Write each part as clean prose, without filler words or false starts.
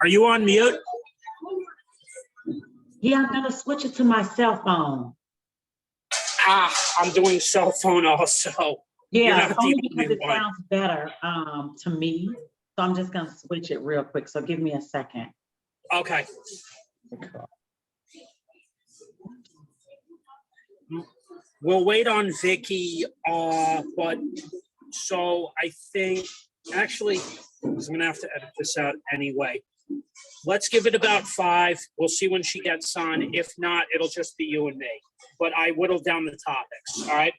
Are you on mute? Yeah, I'm gonna switch it to my cell phone. I'm doing cell phone also. Yeah, only because it sounds better to me. So I'm just gonna switch it real quick. So give me a second. Okay. We'll wait on Vicky, but so I think actually I'm gonna have to edit this out anyway. Let's give it about 5. We'll see when she gets on. If not, it'll just be you and me. But I whittled down the topics. All right.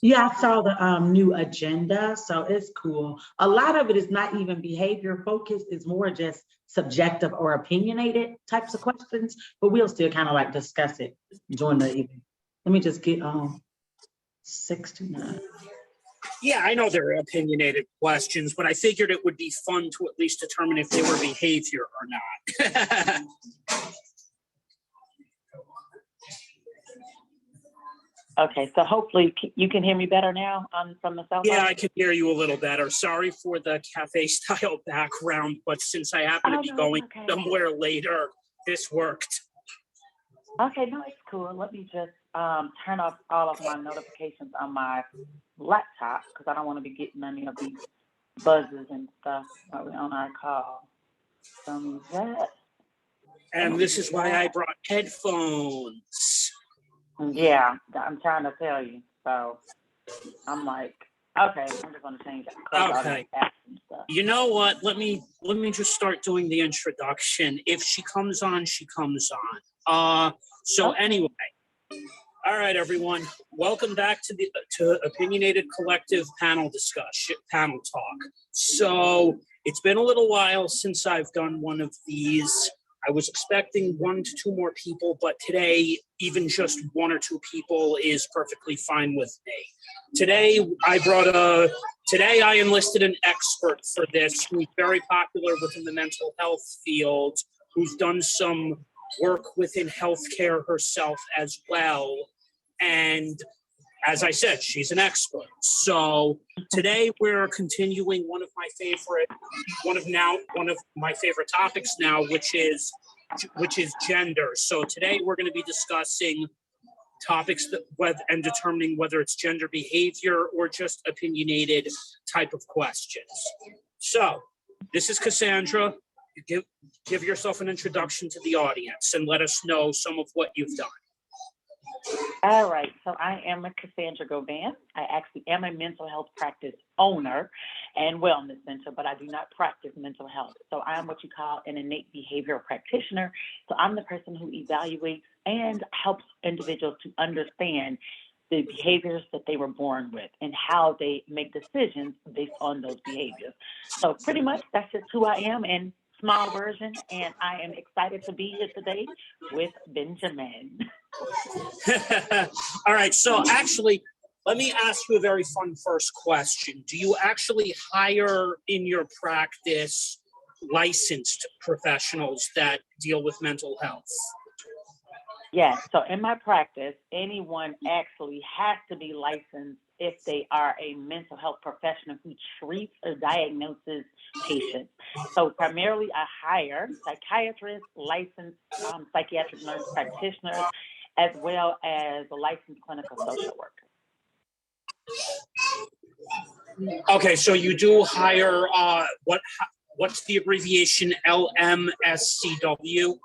Yeah, I saw the new agenda, so it's cool. A lot of it is not even behavior focused, it's more just subjective or opinionated types of questions, but we'll still kind of like discuss it during the evening. Let me just get 69. Yeah, I know they're opinionated questions, but I figured it would be fun to at least determine if they were behavior or not. Okay, so hopefully you can hear me better now from the cell phone? Yeah, I can hear you a little better. Sorry for the cafe-style background, but since I happen to be going somewhere later, this worked. Okay, no, it's cool. Let me just turn off all of my notifications on my laptop because I don't want to be getting any of these buzzes and stuff while we're on our call. So that. And this is why I brought headphones. Yeah, I'm trying to tell you. So I'm like, okay, I'm just gonna change it. Okay. You know what? Let me just start doing the introduction. If she comes on, she comes on. Anyway. All right, everyone. Welcome back to Opinionated Collective panel talk. So it's been a little while since I've done one of these. I was expecting 1 to 2 more people, but today, even just 1 or 2 people is perfectly fine with me. Today I enlisted an expert for this who's very popular within the mental health field, who's done some work within healthcare herself as well. And as I said, she's an expert. So today we're continuing one of my favorite topics now, which is gender. So today we're going to be discussing topics and determining whether it's gender behavior or just opinionated type of questions. So this is Cassandra. Give yourself an introduction to the audience and let us know some of what you've done. All right, so I am a Cassandra Govan. I actually am a mental health practice owner and wellness center, but I do not practice mental health. So I am what you call an innate behavioral practitioner. So I'm the person who evaluates and helps individuals to understand the behaviors that they were born with and how they make decisions based on those behaviors. So pretty much that's just who I am in small version, and I am excited to be here today with Benjamin. All right, so actually, let me ask you a very fun first question. Do you actually hire in your practice licensed professionals that deal with mental health? Yes, so in my practice, anyone actually has to be licensed if they are a mental health professional who treats or diagnoses patients. So primarily I hire psychiatrists, licensed psychiatric nurse practitioners, as well as a licensed clinical social worker. Okay, so you do hire, what's the abbreviation, LMSCW?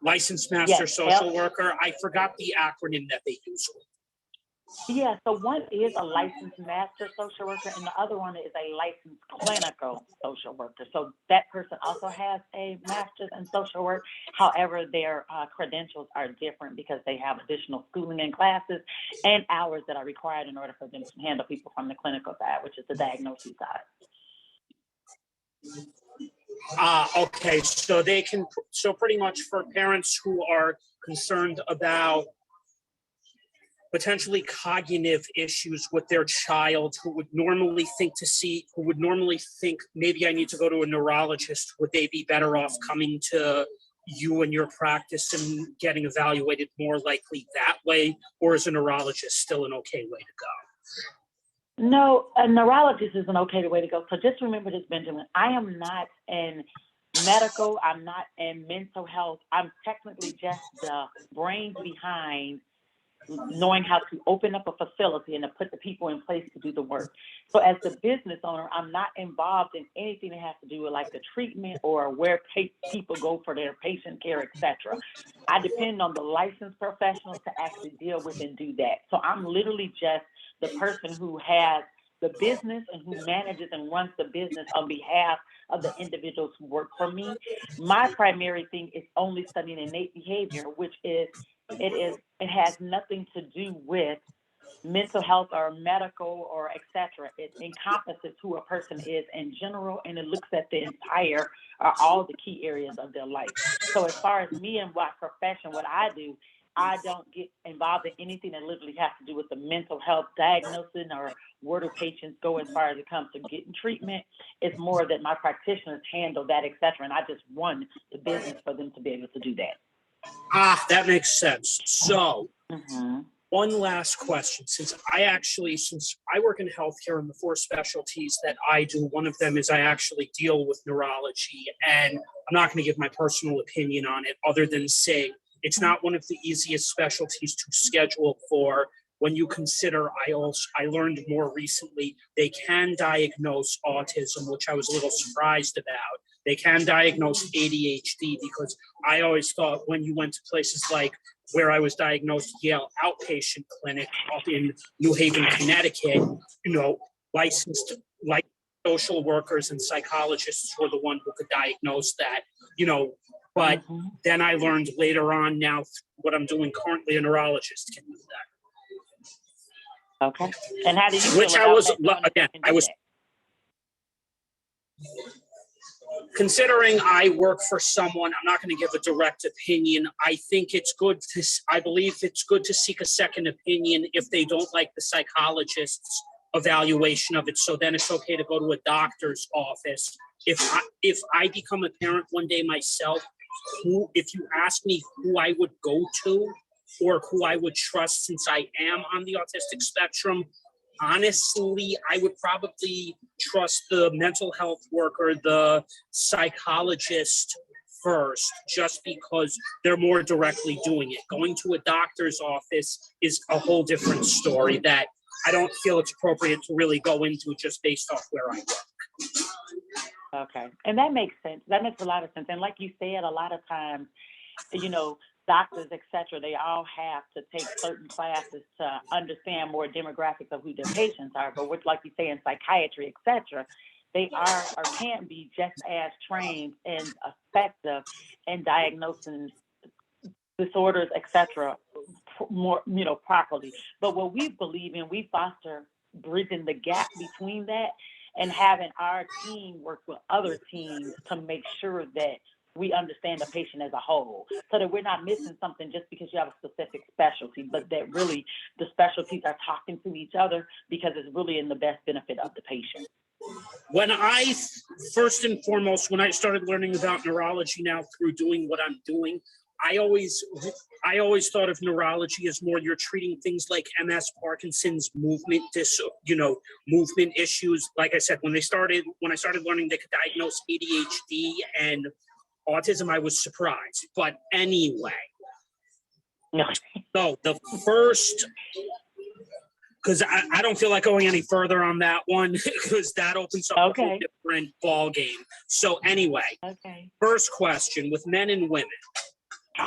Licensed Master Yes, Social Worker? I forgot the acronym that they use. Yeah, so one is a licensed master social worker, and the other one is a licensed clinical social worker. So that person also has a master's in social work. However, their credentials are different because they have additional schooling and classes and hours that are required in order for them to handle people from the clinical side, which is the diagnosis side. Okay, so so pretty much for parents who are concerned about potentially cognitive issues with their child, who would normally think maybe I need to go to a neurologist, would they be better off coming to you and your practice and getting evaluated more likely that way? Or is a neurologist still an okay way to go? No, a neurologist is an okay way to go. So just remember this, Benjamin. I am not in medical. I'm not in mental health. I'm technically just the brains behind knowing how to open up a facility and to put the people in place to do the work. So as the business owner, I'm not involved in anything that has to do with like the treatment or where people go for their patient care, etc. I depend on the licensed professionals to actually deal with and do that. So I'm literally just the person who has the business and who manages and runs the business on behalf of the individuals who work for me. My primary thing is only studying innate behavior, which is it has nothing to do with mental health or medical or etc. It encompasses who a person is in general, and it looks at the entire all the key areas of their life. So as far as me and my profession, what I do, I don't get involved in anything that literally has to do with the mental health diagnosing or where do patients go as far as it comes to getting treatment. It's more that my practitioners handle that, etc. And I just run the business for them to be able to do that. That makes sense. So one last question. Since I work in healthcare and the 4 specialties that I do, one of them is I actually deal with neurology, and I'm not going to give my personal opinion on it other than say it's not one of the easiest specialties to schedule for. When you consider, I learned more recently, they can diagnose autism, which I was a little surprised about. They can diagnose ADHD, because I always thought when you went to places like where I was diagnosed, Yale Outpatient Clinic up in New Haven, Connecticut, licensed social workers and psychologists were the one who could diagnose that, but then I learned later on now what I'm doing currently, a neurologist can do that. Okay. And how did you feel Which about I was, that? again, I was, considering I work for someone, I'm not going to give a direct opinion. I believe it's good to seek a second opinion if they don't like the psychologist's evaluation of it. So then it's okay to go to a doctor's office. If I become a parent one day myself, if you ask me who I would go to or who I would trust, since I am on the autistic spectrum, honestly, I would probably trust the mental health worker, the psychologist first, just because they're more directly doing it. Going to a doctor's office is a whole different story that I don't feel it's appropriate to really go into just based off where I work. Okay. And that makes sense. That makes a lot of sense. And like you said, a lot of times, doctors, et cetera, they all have to take certain classes to understand more demographics of who their patients are. But with, like you say, in psychiatry, et cetera, they are or can be just as trained and effective in diagnosing disorders, et cetera, more, properly. But what we believe in, we foster bridging the gap between that and having our team work with other teams to make sure that we understand the patient as a whole, so that we're not missing something just because you have a specific specialty, but that really the specialties are talking to each other because it's really in the best benefit of the patient. When I first and foremost, when I started learning about neurology now through doing what I'm doing, I always thought of neurology as more you're treating things like MS, Parkinson's, movement issues. Like I said, when I started learning they could diagnose ADHD and autism, I was surprised. But anyway, So the first, because I don't feel like going any further on that one because that opens up a whole different ball game. So anyway, first question with men and women.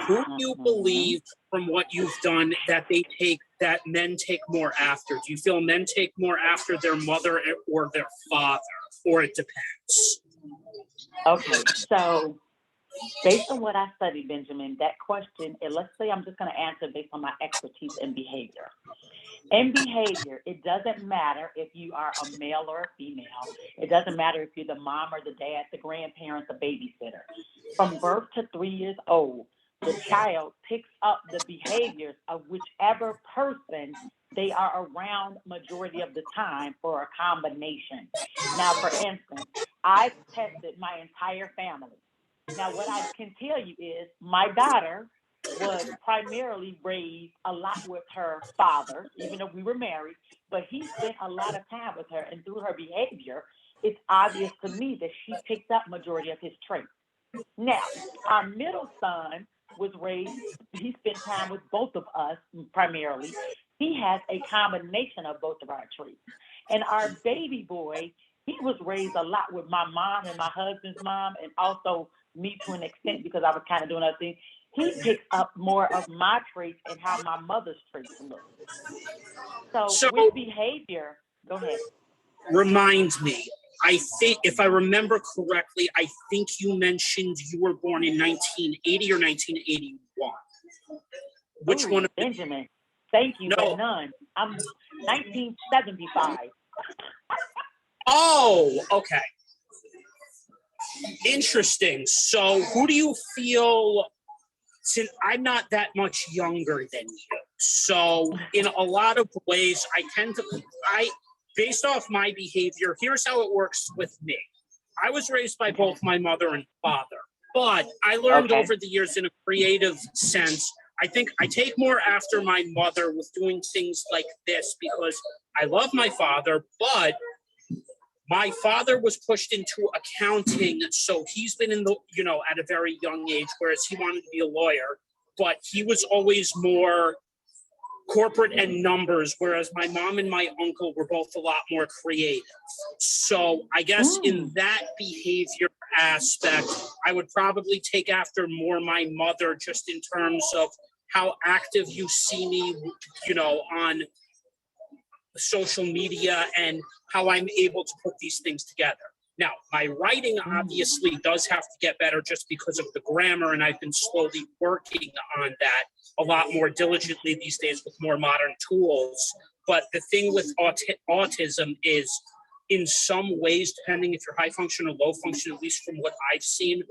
Who do you believe from what you've done that men take more after? Do you feel men take more after their mother or their father, or it depends? Okay, so based on what I studied, Benjamin, that question, and let's say I'm just going to answer based on my expertise in behavior. In behavior, it doesn't matter if you are a male or a female. It doesn't matter if you're the mom or the dad, the grandparent, the babysitter. From birth to 3 years old, the child picks up the behaviors of whichever person they are around majority of the time for a combination. Now, for instance, I've tested my entire family. Now, what I can tell you is my daughter was primarily raised a lot with her father, even though we were married, but he spent a lot of time with her, and through her behavior, it's obvious to me that she picked up majority of his traits. Now, our middle son was raised, he spent time with both of us primarily. He has a combination of both of our traits. And our baby boy, he was raised a lot with my mom and my husband's mom, and also me to an extent because I was kind of doing other things. He picks up more of my traits and how my mother's traits look. So with behavior, go ahead. Remind me. I think, if I remember correctly, I think you mentioned you were born in 1980 or 1981. Which one? Benjamin, thank you, but none. I'm 1975. Oh, okay. Interesting. So who do you feel, since I'm not that much younger than you, so in a lot of ways, based off my behavior, here's how it works with me. I was raised by both my mother and father, but I learned over the years in a creative sense, I think I take more after my mother with doing things like this because I love my father, but my father was pushed into accounting, so he's been in the, at a very young age, whereas he wanted to be a lawyer, but he was always more corporate and numbers, whereas my mom and my uncle were both a lot more creative. So I guess in that behavior aspect, I would probably take after more my mother just in terms of how active you see me, on social media and how I'm able to put these things together. Now, my writing obviously does have to get better just because of the grammar, and I've been slowly working on that a lot more diligently these days with more modern tools. But the thing with autism is, in some ways, depending if you're high function or low function, at least from what I've seen,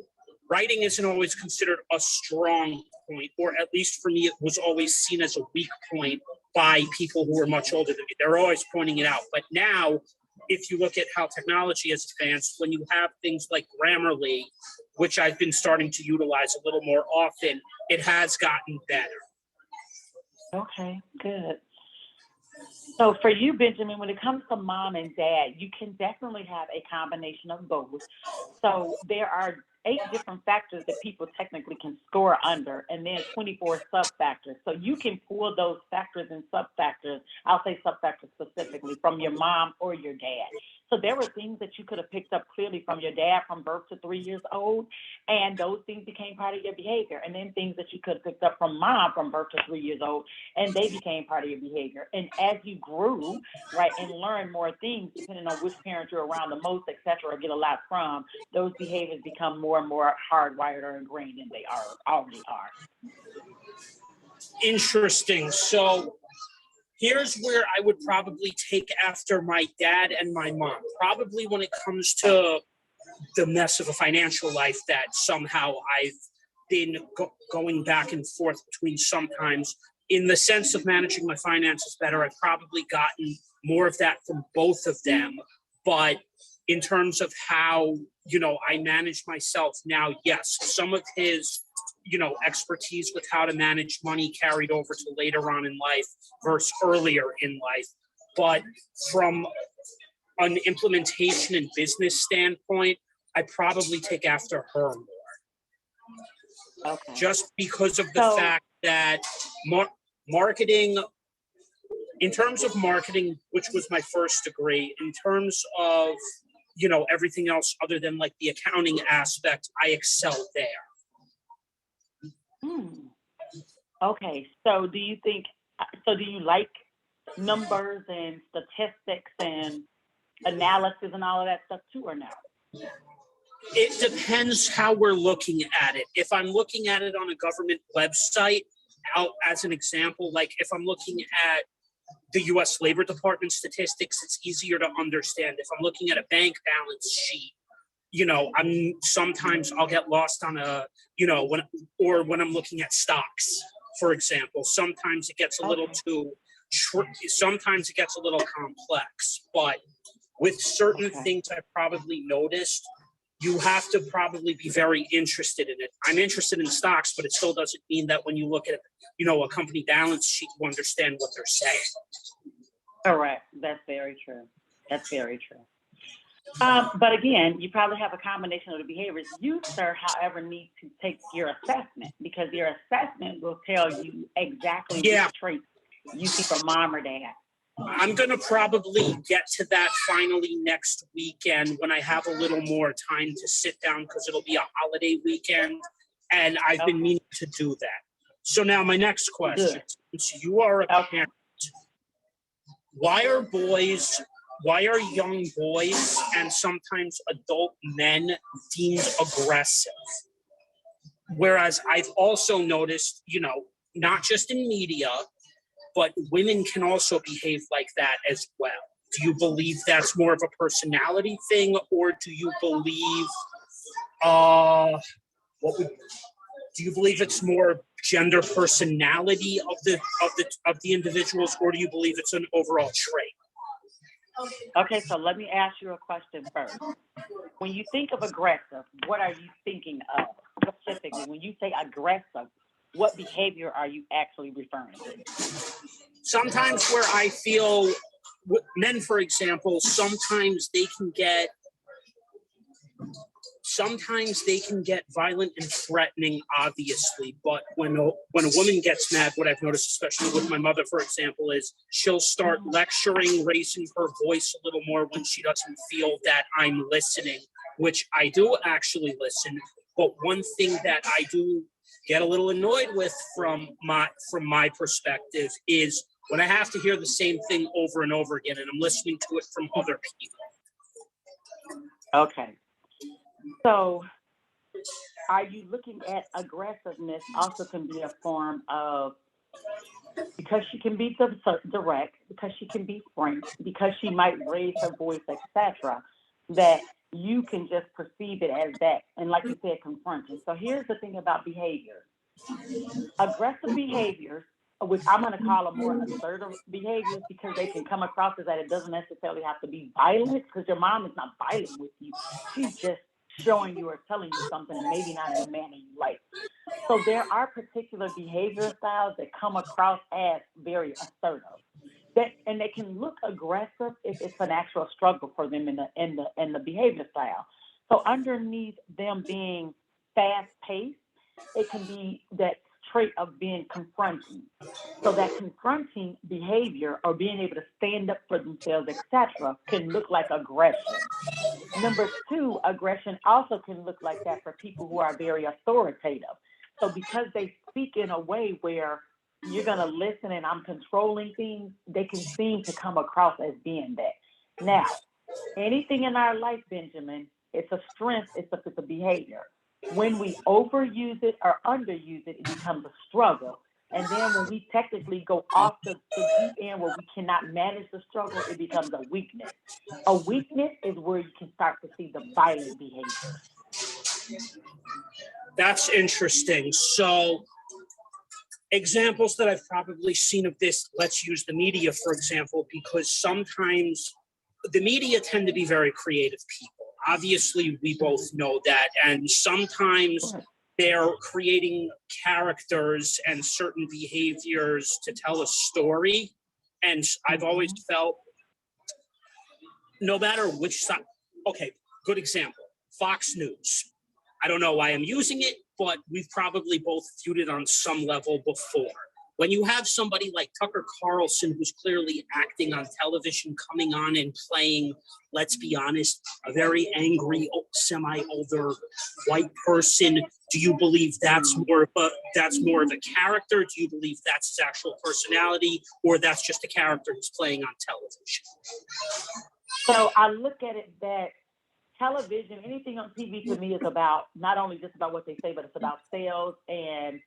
writing isn't always considered a strong point, or at least for me, it was always seen as a weak point by people who are much older than me. They're always pointing it out. But now, if you look at how technology has advanced, when you have things like Grammarly, which I've been starting to utilize a little more often, it has gotten better. Okay, good. So for you, Benjamin, when it comes to mom and dad, you can definitely have a combination of both. So there are 8 different factors that people technically can score under, and then 24 sub-factors. So you can pull those factors and sub-factors, I'll say sub-factors specifically, from your mom or your dad. So there were things that you could have picked up clearly from your dad from birth to 3 years old, and those things became part of your behavior. And then things that you could have picked up from mom from birth to 3 years old, and they became part of your behavior. And as you grew, right, and learned more things, depending on which parent you're around the most, et cetera, or get a lot from, those behaviors become more and more hardwired or ingrained than they already are. Interesting. So here's where I would probably take after my dad and my mom, probably when it comes to the mess of a financial life that somehow I've been going back and forth between sometimes. In the sense of managing my finances better, I've probably gotten more of that from both of them. But in terms of how, I manage myself now, yes, some of his, expertise with how to manage money carried over to later on in life versus earlier in life. But from an implementation and business standpoint, I probably take after her more. Okay. Just because of the fact that marketing, in terms of marketing, which was my first degree, in terms of, everything else other than like the accounting aspect, I excel there. Okay, so do you like numbers and statistics and analysis and all of that stuff too, or no? It depends how we're looking at it. If I'm looking at it on a government website, as an example, like if I'm looking at the U.S. Labor Department statistics, it's easier to understand. If I'm looking at a bank balance sheet, sometimes I'll get lost on when I'm looking at stocks, for example. Sometimes it gets a little sometimes it gets a little complex, but with certain things I probably noticed, you have to probably be very interested in it. I'm interested in stocks, but it still doesn't mean that when you look at, a company balance sheet, you understand what they're saying. Correct. That's very true. That's very true. But again, you probably have a combination of the behaviors. You, sir, however, need to take your assessment, because your assessment will tell you exactly which traits you see from mom or dad. I'm going to probably get to that finally next weekend when I have a little more time to sit down, because it'll be a holiday weekend, and I've been meaning to do that. So now my next question, since you are a parent, why are young boys and sometimes adult men deemed aggressive? Whereas I've also noticed, not just in media, but women can also behave like that as well. Do you believe that's more of a personality thing, or do you believe do you believe it's more gender personality of the individuals, or do you believe it's an overall trait? Okay, so let me ask you a question first. When you think of aggressive, what are you thinking of specifically? When you say aggressive, what behavior are you actually referring to? Sometimes where I feel, men, for example, sometimes they can get violent and threatening, obviously. But when a woman gets mad, what I've noticed, especially with my mother, for example, is she'll start lecturing, raising her voice a little more when she doesn't feel that I'm listening, which I do actually listen. But one thing that I do get a little annoyed with from my perspective is when I have to hear the same thing over and over again, and I'm listening to it from other people. Okay. So are you looking at aggressiveness also can be a form of, because she can be direct, because she can be frank, because she might raise her voice, etc., that you can just perceive it as that, and like you said, confronting. So here's the thing about behavior. Aggressive behaviors, which I'm going to call them more assertive behaviors, because they can come across as that it doesn't necessarily have to be violent, because your mom is not violent with you. She's just showing you or telling you something, and maybe not in a manner you like. So there are particular behavior styles that come across as very assertive. And they can look aggressive if it's an actual struggle for them in the behavior style. So underneath them being fast-paced, it can be that trait of being confronting. So that confronting behavior, or being able to stand up for themselves, etc., can look like aggression. Number two, aggression also can look like that for people who are very authoritative. So because they speak in a way where you're going to listen and I'm controlling things, they can seem to come across as being that. Now, anything in our life, Benjamin, it's a strength, it's a behavior. When we overuse it or underuse it, it becomes a struggle. And then when we technically go off the deep end where we cannot manage the struggle, it becomes a weakness. A weakness is where you can start to see the violent behavior. That's interesting. So examples that I've probably seen of this, let's use the media, for example, because sometimes the media tend to be very creative people. Obviously, we both know that. And sometimes they're creating characters and certain behaviors to tell a story. And I've always felt, no matter which side, okay, good example, Fox News. I don't know why I'm using it, but we've probably both viewed it on some level before. when you have somebody like Tucker Carlson, who's clearly acting on television, coming on and playing, let's be honest, a very angry, semi-older white person, do you believe that's more of a character? Do you believe that's his actual personality, or that's just a character he's playing on television? So I look at it that television, anything on TV to me is about not only just about what they say, but it's about sales and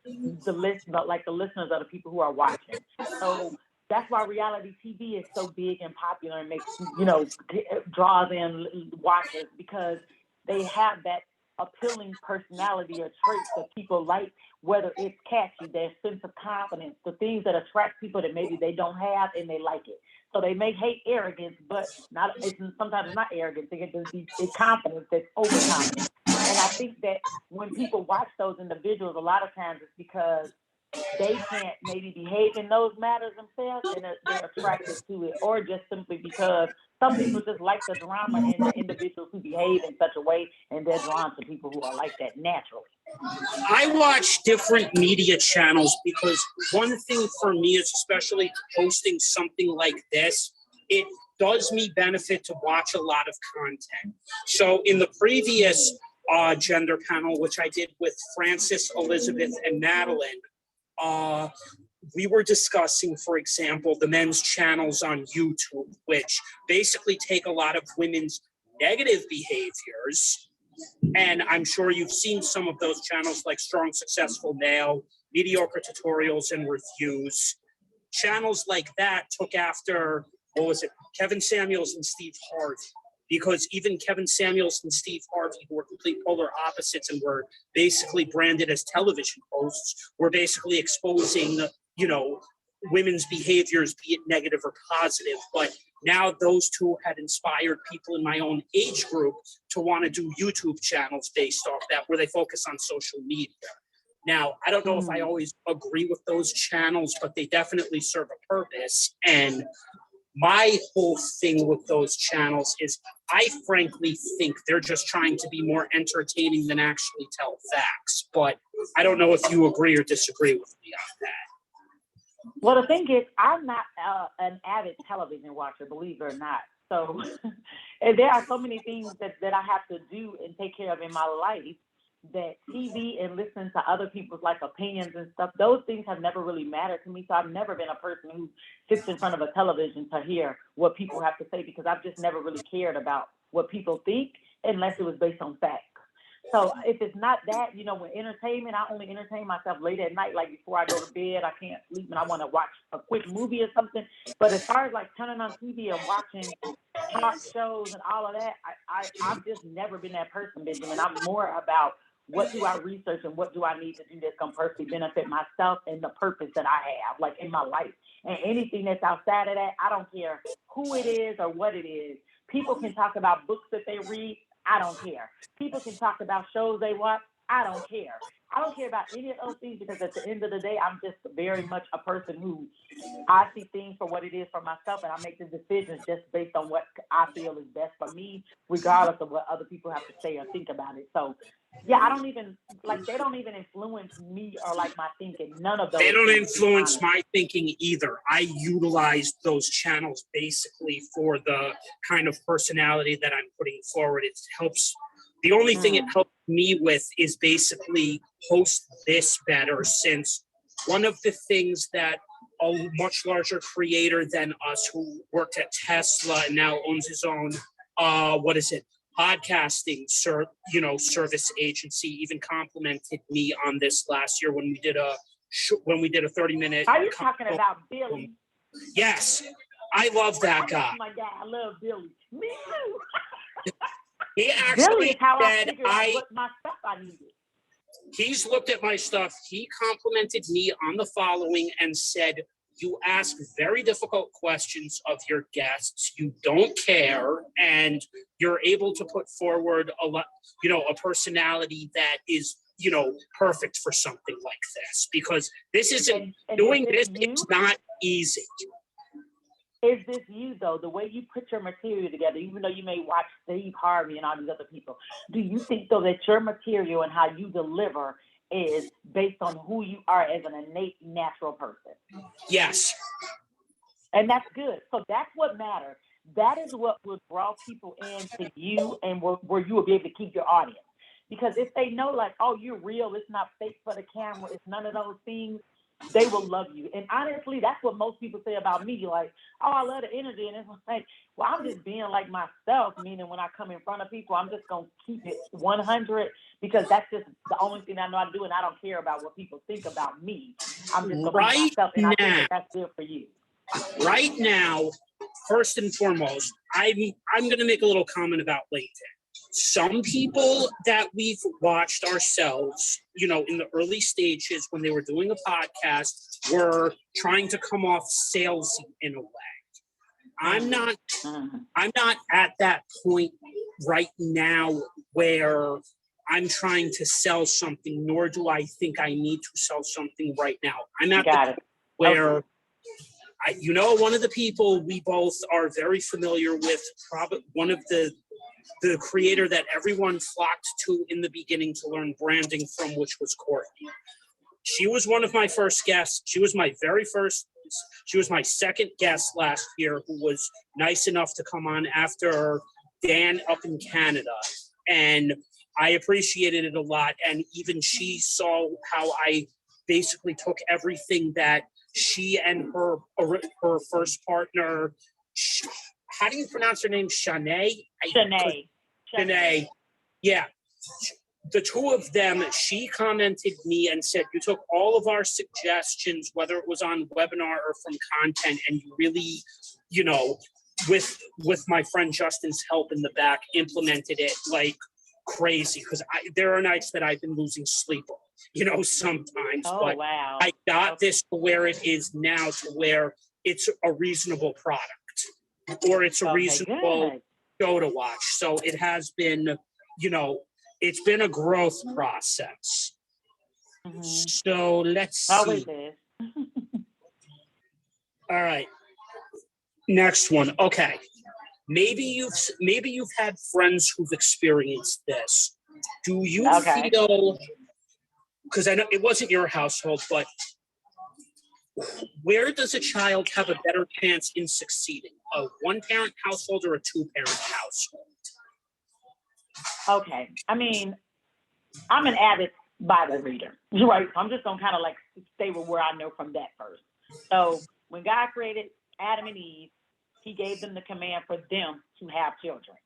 the listeners are the people who are watching. So that's why reality TV is so big and popular and makes, draws in watchers, because they have that appealing personality or traits that people like, whether it's catchy, their sense of confidence, the things that attract people that maybe they don't have and they like it. So they may hate arrogance, but sometimes it's not arrogance. It's confidence that's overconfident. And I think that when people watch those individuals, a lot of times it's because they can't maybe behave in those matters themselves and they're attracted to it, or just simply because some people just like the drama and the individuals who behave in such a way, and they're drawn to people who are like that naturally. I watch different media channels because one thing for me is, especially hosting something like this, it does me benefit to watch a lot of content. So in the previous gender panel, which I did with Francis, Elizabeth, and Madeline, we were discussing, for example, the men's channels on YouTube, which basically take a lot of women's negative behaviors. And I'm sure you've seen some of those channels like Strong Successful Male, Mediocre Tutorials and Reviews. Channels like that took after, Kevin Samuels and Steve Harvey. Because even Kevin Samuels and Steve Harvey, who were complete polar opposites and were basically branded as television hosts, were basically exposing, women's behaviors, be it negative or positive. But now those two had inspired people in my own age group to want to do YouTube channels based off that, where they focus on social media. Now, I don't know if I always agree with those channels, but they definitely serve a purpose. And my whole thing with those channels is I frankly think they're just trying to be more entertaining than actually tell facts. But I don't know if you agree or disagree with me on that. Well, the thing is, I'm not an avid television watcher, believe it or not. So and there are so many things that I have to do and take care of in my life that TV and listening to other people's opinions and stuff, those things have never really mattered to me. So I've never been a person who sits in front of a television to hear what people have to say, because I've just never really cared about what people think unless it was based on facts. So if it's not that, with entertainment, I only entertain myself late at night, like before I go to bed. I can't sleep and I want to watch a quick movie or something. But as far as turning on TV and watching talk shows and all of that, I've just never been that person, Benjamin. I'm more about what do I research and what do I need to do that's going to personally benefit myself and the purpose that I have, in my life. And anything that's outside of that, I don't care who it is or what it is. People can talk about books that they read. I don't care. People can talk about shows they watch. I don't care. I don't care about any of those things, because at the end of the day, I'm just very much a person who I see things for what it is for myself, and I make the decisions just based on what I feel is best for me, regardless of what other people have to say or think about it. So, yeah, I don't even, they don't even influence me or my thinking. None of those. They don't influence my thinking either. I utilize those channels basically for the kind of personality that I'm putting forward. It helps. The only thing it helps me with is basically host this better, since one of the things that a much larger creator than us, who worked at Tesla and now owns his own, podcasting service agency, even complimented me on this last year when we did a 30-minute. Are you talking about Billy? Yes, I love that guy. Oh my God, I love Billy. Me too. He actually Billy, how I said figured out what my stuff I needed. He's looked at my stuff. He complimented me on the following and said, "You ask very difficult questions of your guests. You don't care, and you're able to put forward a personality that is, perfect for something like this, because this isn't doing this. It's not easy." Is this you, though, the way you put your material together, even though you may watch Steve Harvey and all these other people, do you think, though, that your material and how you deliver is based on who you are as an innate natural person. Yes. And that's good. So that's what matters. That is what will draw people into you and where you will be able to keep your audience. Because if they know, like, oh, you're real, it's not fake for the camera, it's none of those things, they will love you. And honestly, that's what most people say about me. Like, oh, I love the energy. And it's like, well, I'm just being like myself, meaning when I come in front of people, I'm just going to keep it 100 because that's just the only thing I know how to do. And I don't care about what people think about me. I'm just going to be myself. And I think that's good for you. Right now, first and foremost, I'm going to make a little comment about LinkedIn. Some people that we've watched ourselves, you know, in the early stages when they were doing a podcast, were trying to come off salesy in a way. I'm not at that point right now where I'm trying to sell something, nor do I think I need to sell something right now. I'm at the point where, you know, one of the people we both are very familiar with, probably one of the creator that everyone flocked to in the beginning to learn branding from, which was Courtney. She was one of my first guests. She was my second guest last year, who was nice enough to come on after Dan up in Canada. And I appreciated it a lot. And even she saw how I basically took everything that she and her first partner, how do you pronounce her name? Shanae? Shanae. Yeah. The two of them, she commented me and said, you took all of our suggestions, whether it was on webinar or from content, and you really, you know, with my friend Justin's help in the back, implemented it like crazy. Because there are nights that I've been losing sleep, you know, sometimes. But wow. I got this to where it is now, to where it's a reasonable product. Or it's a reasonable show to watch. So it has been, you know, it's been a growth process. Mm-hmm. So let's see. Always is. All right. Next one. Okay. Maybe you've had friends who've experienced this. Do you feel, because I know it wasn't your household, but where does a child have a better chance in succeeding? A one-parent household or a two-parent household? Okay. I mean, I'm an avid Bible reader, right? So I'm just going to kind of like stay with where I know from that first. So when God created Adam and Eve, he gave them the command for them to have children.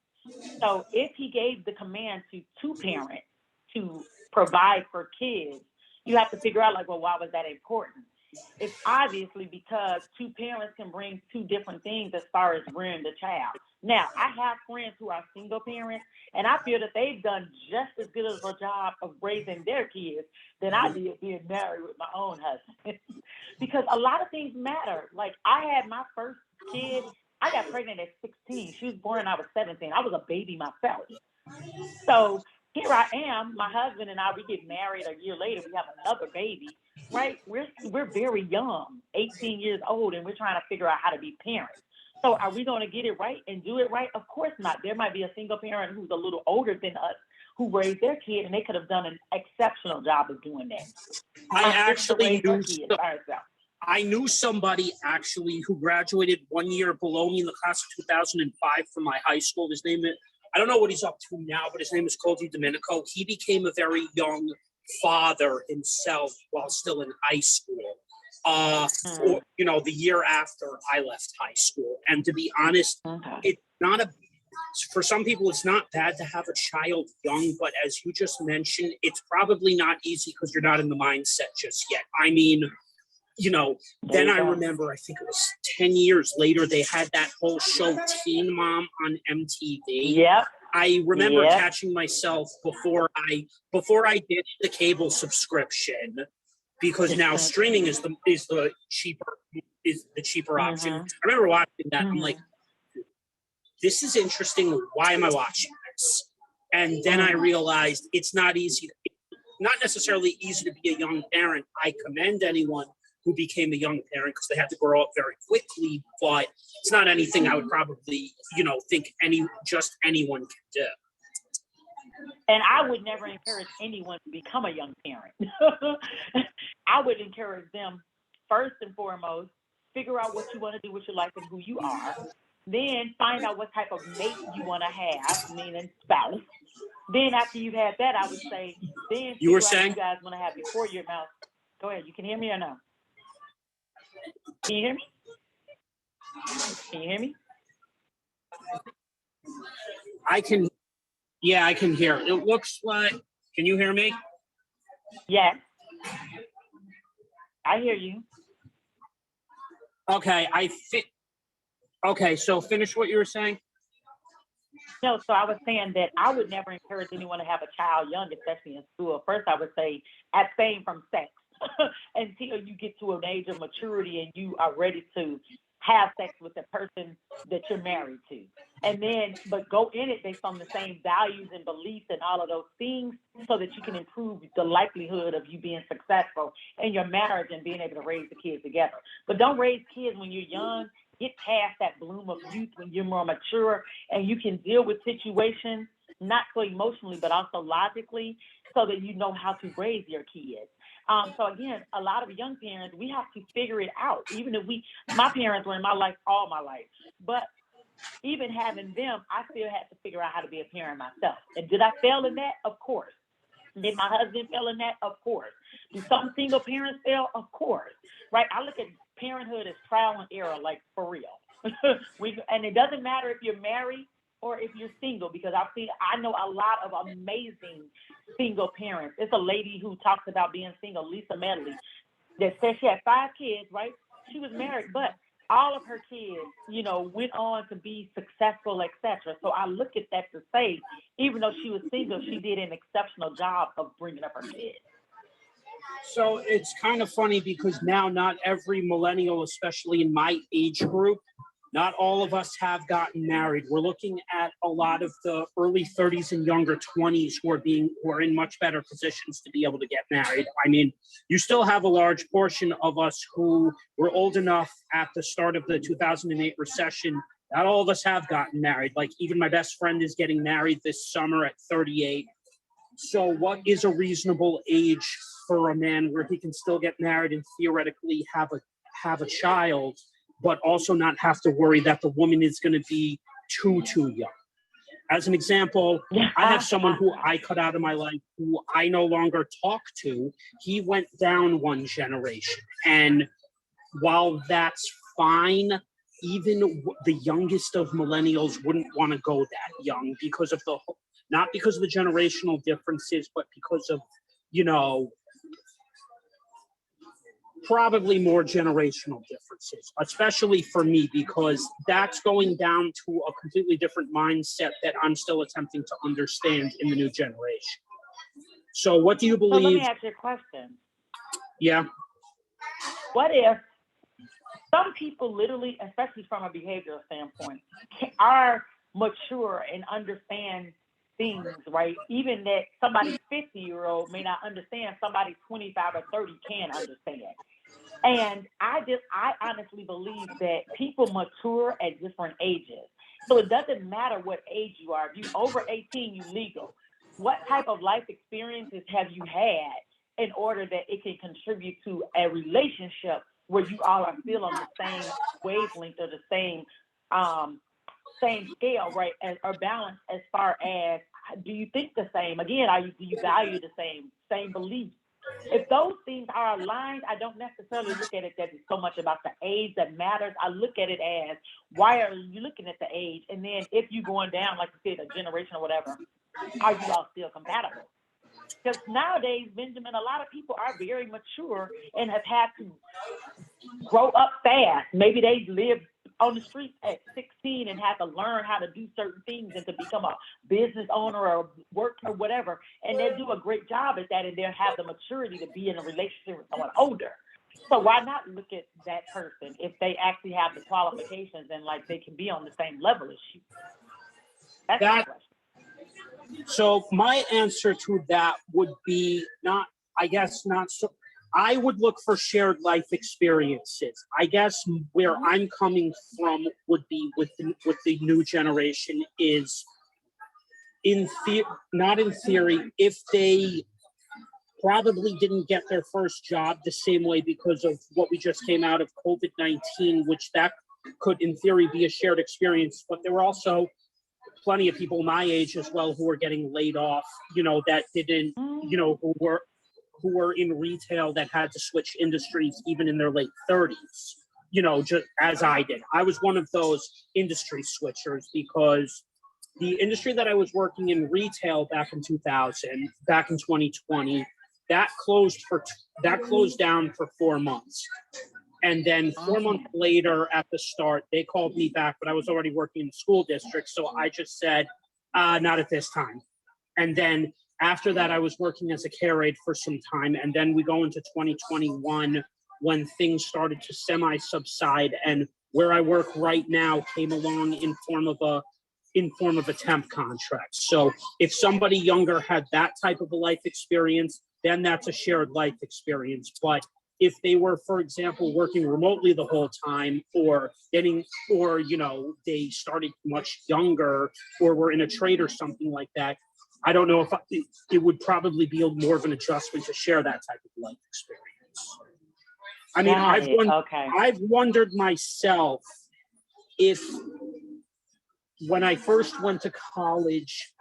So if he gave the command to two parents to provide for kids, you have to figure out, like, well, why was that important? It's obviously because two parents can bring two different things as far as rearing the child. Now, I have friends who are single parents, and I feel that they've done just as good of a job of raising their kids than I did being married with my own husband. Because a lot of things matter. Like, I had my first kid, I got pregnant at 16. She was born when I was 17. I was a baby myself. So here I am, my husband and I, we get married a year later, we have another baby. Right? We're very young, 18 years old, and we're trying to figure out how to be parents. So are we going to get it right and do it right? Of course not. There might be a single parent who's a little older than us who raised their kid, and they could have done an exceptional job of doing that. I knew somebody actually who graduated 1 year below me in the class of 2005 from my high school. His name is, I don't know what he's up to now, but his name is Cody Domenico. He became a very young father himself while still in high school, or, you know, the year after I left high school. And to be honest, it's not for some people, it's not bad to have a child young, but as you just mentioned, it's probably not easy because you're not in the mindset just yet. I mean, you know, then I remember, I think it was 10 years later, they had that whole show Teen Mom on MTV. Yep. I remember catching myself before I did the cable subscription, because now streaming is the cheaper option. I remember watching that. I'm like, this is interesting. Why am I watching this? And then I realized it's not necessarily easy to be a young parent. I commend anyone who became a young parent because they had to grow up very quickly, but it's not anything I would probably, think anyone can do. And I would never encourage anyone to become a young parent. I would encourage them, first and foremost, figure out what you want to do with your life and who you are. Then find out what type of mate you want to have, meaning spouse. Then after you've had that, I would say, then You were figure out what saying? you guys want to have before your mouth. Go ahead. You can hear me or no? Can you hear me? Can you hear me? I can hear. It looks like, can you hear me? Yes. I hear you. Okay, okay, so finish what you were saying. No, so I was saying that I would never encourage anyone to have a child young, especially in school. First, I would say abstain from sex until you get to an age of maturity and you are ready to have sex with the person that you're married to. And then, but go in it based on the same values and beliefs and all of those things so that you can improve the likelihood of you being successful in your marriage and being able to raise the kids together. But don't raise kids when you're young. Get past that bloom of youth when you're more mature and you can deal with situations, not so emotionally, but also logically, so that you know how to raise your kids. So again, a lot of young parents, we have to figure it out. Even if my parents were in my life all my life, but even having them, I still had to figure out how to be a parent myself. And did I fail in that? Of course. Did my husband fail in that? Of course. Do some single parents fail? Of course. Right? I look at parenthood as trial and error, like for real. And it doesn't matter if you're married or if you're single, because I know a lot of amazing single parents. It's a lady who talks about being single, Lisa Medley, that said she had 5 kids, right? She was married, but all of her kids, went on to be successful, etc. So I look at that to say, even though she was single, she did an exceptional job of bringing up her kids. So it's kind of funny because now not every millennial, especially in my age group, not all of us have gotten married. We're looking at a lot of the early 30s and younger 20s who are in much better positions to be able to get married. I mean, you still have a large portion of us who were old enough at the start of the 2008 recession. Not all of us have gotten married. Like even my best friend is getting married this summer at 38. So what is a reasonable age for a man where he can still get married and theoretically have a child, but also not have to worry that the woman is going to be too young? As an example, I have someone who I cut out of my life who I no longer talk to. He went down one generation. And while that's fine, even the youngest of millennials wouldn't want to go that young because of not because of the generational differences, but because of, probably more generational differences, especially for me, because that's going down to a completely different mindset that I'm still attempting to understand in the new generation. So what do you believe? So let me ask you a question. Yeah. What if some people literally, especially from a behavioral standpoint, are mature and understand things, right? Even that somebody 50-year-old may not understand, somebody 25 or 30 can understand. And I honestly believe that people mature at different ages. So it doesn't matter what age you are. If you're over 18, you're legal. What type of life experiences have you had in order that it can contribute to a relationship where you all are still on the same wavelength or the same scale, right? Or balance as far as, do you think the same? Again, do you value the same beliefs? If those things are aligned, I don't necessarily look at it that it's so much about the age that matters. I look at it as, why are you looking at the age? And then if you're going down, like you said, a generation or whatever, are you all still compatible? Because nowadays, Benjamin, a lot of people are very mature and have had to grow up fast. Maybe they lived on the street at 16 and had to learn how to do certain things and to become a business owner or work or whatever. And they do a great job at that, and they'll have the maturity to be in a relationship with someone older. So why not look at that person if they actually have the qualifications and like they can be on the same level as you? That's my question. So my answer to that would be not so. I would look for shared life experiences. I guess where I'm coming from would be with the new generation is not in theory, if they probably didn't get their first job the same way because of what we just came out of COVID-19, which that could in theory be a shared experience, but there were also plenty of people my age as well who were getting laid off, that didn't, who were in retail that had to switch industries even in their late 30s, just as I did. I was one of those industry switchers because the industry that I was working in, retail, back in 2020, that closed down for 4 months. And then 4 months later at the start, they called me back, but I was already working in the school district. So I just said, not at this time. And then after that, I was working as a care aide for some time. And then we go into 2021 when things started to semi-subside. And where I work right now came along in form of a temp contract. So if somebody younger had that type of a life experience, then that's a shared life experience. But if they were, for example, working remotely the whole time, or they started much younger, or were in a trade or something like that, I don't know if it would probably be more of an adjustment to share that type of life experience. I mean, I've wondered myself if, when I first went to college,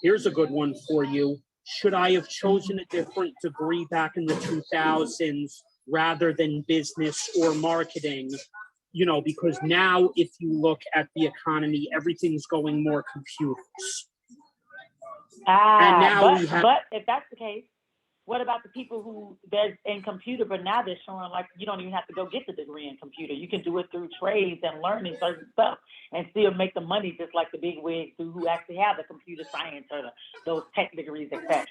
here's a good one for you. Should I have chosen a different degree back in the 2000s rather than business or marketing? Because now if you look at the economy, everything's going more computers. But if that's the case, what about the people who they're in computer, but now they're showing like you don't even have to go get the degree in computer. You can do it through trades and learning certain stuff and still make the money just like the big wigs who actually have the computer science or those tech degrees, etc.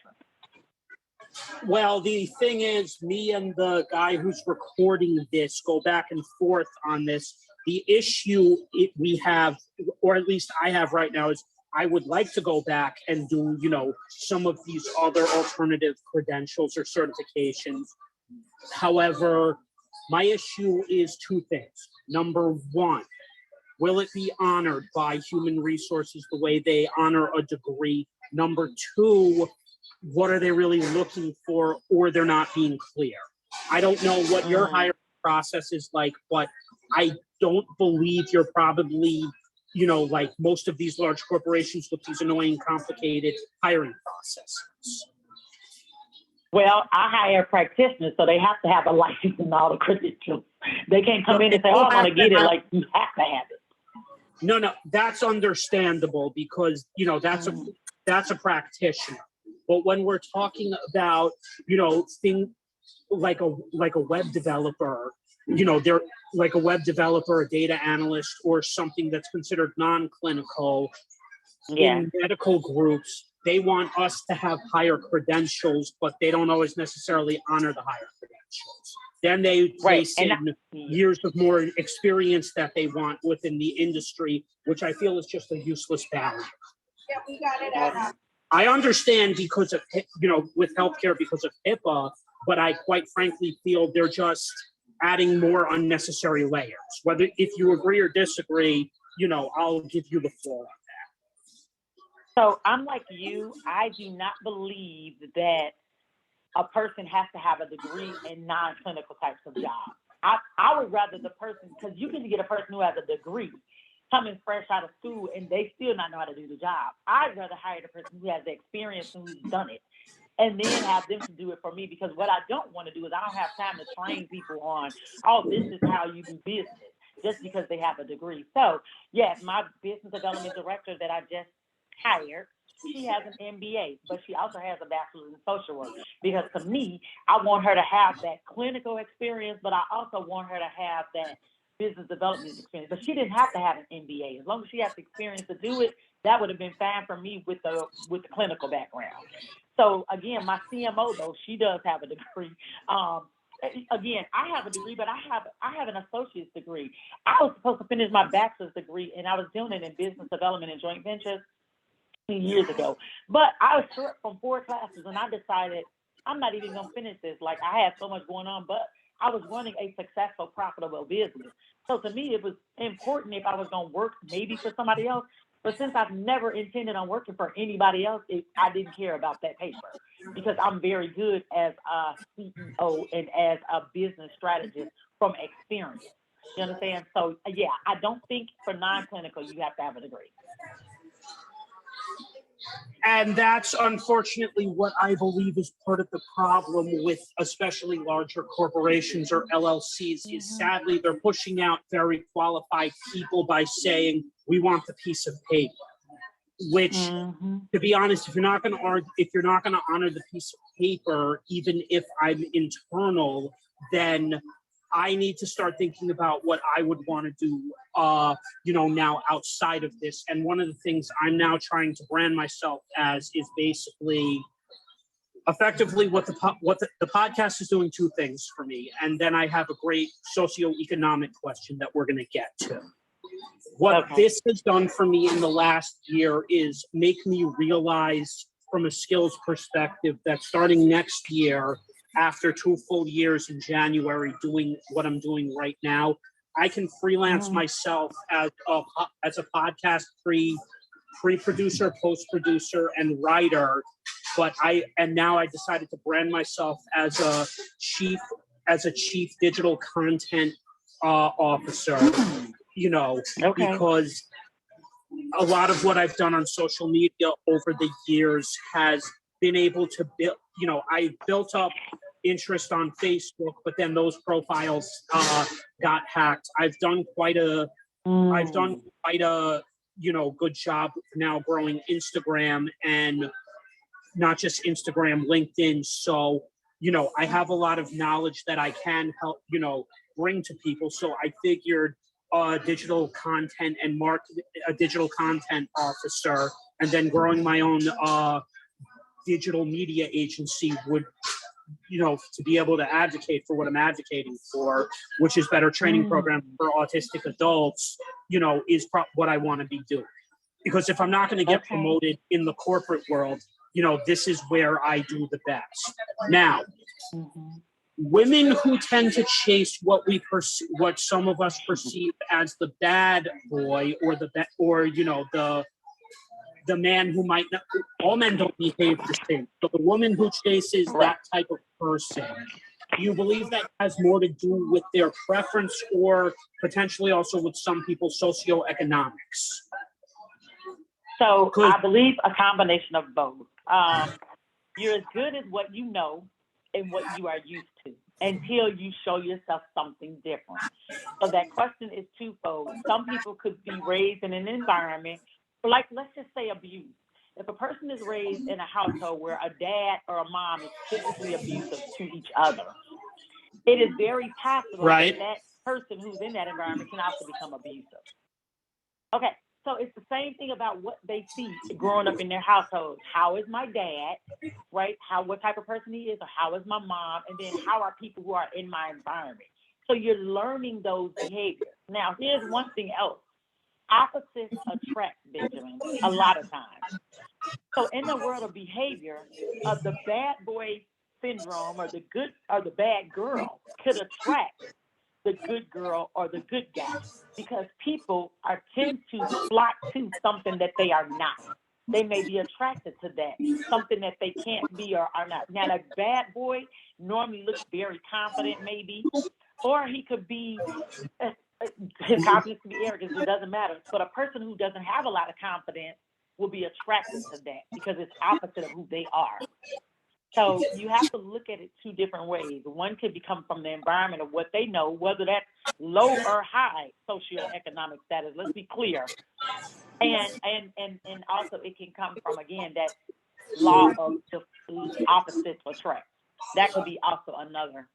Well, the thing is, me and the guy who's recording this go back and forth on this. The issue we have, or at least I have right now, is I would like to go back and do, some of these other alternative credentials or certifications. However, my issue is two things. Number one, will it be honored by human resources the way they honor a degree? Number two, what are they really looking for, or they're not being clear? I don't know what your hiring process is like, but I don't believe you're probably, like most of these large corporations with these annoying, complicated hiring processes. Well, I hire practitioners, so they have to have a license and all the credentials. They can't come in and say, I want to get it. Like, you have to have it. No, that's understandable because, that's a practitioner. But when we're talking about, things like a web developer, they're like a web developer, a data analyst, or something that's considered non-clinical. In medical groups, they want us to have higher credentials, but they don't always necessarily honor the higher credentials. Then they place in years of more experience that they want within the industry, which I feel is just a useless barrier. Yeah, we got it. I understand because of, with healthcare because of HIPAA, but I quite frankly feel they're just adding more unnecessary layers. Whether if you agree or disagree, I'll give you the floor on that. So I'm like you. I do not believe that a person has to have a degree in non-clinical types of jobs. I would rather the person, because you can get a person who has a degree coming fresh out of school and they still not know how to do the job. I'd rather hire the person who has the experience and who's done it and then have them to do it for me, because what I don't want to do is I don't have time to train people on, this is how you do business, just because they have a degree. So, yes, my business development director that I just hired, she has an MBA, but she also has a bachelor's in social work, because to me, I want her to have that clinical experience, but I also want her to have that business development experience. But she didn't have to have an MBA. As long as she has the experience to do it, that would have been fine for me with the clinical background. So again, my CMO though, she does have a degree. Again, I have a degree, but I have an associate's degree. I was supposed to finish my bachelor's degree, and I was doing it in business development and joint ventures years ago. But I was short from 4 classes, and I decided I'm not even gonna finish this. Like, I had so much going on, but I was running a successful, profitable business. So to me, it was important if I was gonna work maybe for somebody else, But since I've never intended on working for anybody else, I didn't care about that paper because I'm very good as a CEO and as a business strategist from experience. You understand? So yeah, I don't think for non-clinical you have to have a degree. And that's unfortunately what I believe is part of the problem with especially larger corporations or LLCs is sadly they're pushing out very qualified people by saying, we want the piece of paper, which to be honest, if you're not going to honor the piece of paper, even if I'm internal, then I need to start thinking about what I would want to do, now outside of this. And one of the things I'm now trying to brand myself as is basically, effectively, what the podcast is doing two things for me. And then I have a great socioeconomic question that we're going to get to. What this has done for me in the last year is make me realize from a skills perspective that starting next year, after 2 full years in January doing what I'm doing right now, I can freelance myself as a podcast pre-producer, post-producer, and writer. But now I decided to brand myself as a chief digital content officer. Because a lot of what I've done on social media over the years has been able to build, I built up interest on Facebook, but then those profiles got hacked. I've done quite a good job now growing Instagram, and not just Instagram, LinkedIn. So, I have a lot of knowledge that I can help, bring to people. So I figured digital content and a digital content officer, and then growing my own digital media agency would, to be able to advocate for what I'm advocating for, which is better training programs for autistic adults, is what I want to be doing. Because if I'm not going to get promoted in the corporate world, this is where I do the best. Now, women who tend to chase what some of us perceive as the bad boy or the man who might not, all men don't behave the same. So the woman who chases that type of person, do you believe that has more to do with their preference or potentially also with some people's socioeconomics? So I believe a combination of both. You're as good as what you know and what you are used to until you show yourself something different. So that question is twofold. Some people could be raised in an environment, like let's just say abuse. If a person is raised in a household where a dad or a mom is physically abusive to each other, it is very possible that person who's in that environment can also become abusive. Okay, so it's the same thing about what they see growing up in their household. How is my dad, right? What type of person he is, or how is my mom? And then how are people who are in my environment? So you're learning those behaviors. Now, here's one thing else. Opposites attract, Benjamin, a lot of times. So in the world of behavior, the bad boy syndrome or the bad girl could attract the good girl or the good guy, because people tend to flock to something that they are not. They may be attracted to that, something that they can't be or are not. Now, a bad boy normally looks very confident, maybe, or he could be, his confidence could be arrogant, it doesn't matter. But a person who doesn't have a lot of confidence will be attracted to that because it's opposite of who they are. So you have to look at it two different ways. One could become from the environment of what they know, whether that's low or high socioeconomic status. Let's be clear. And also it can come from, again, that law of the opposites attract. That could be also another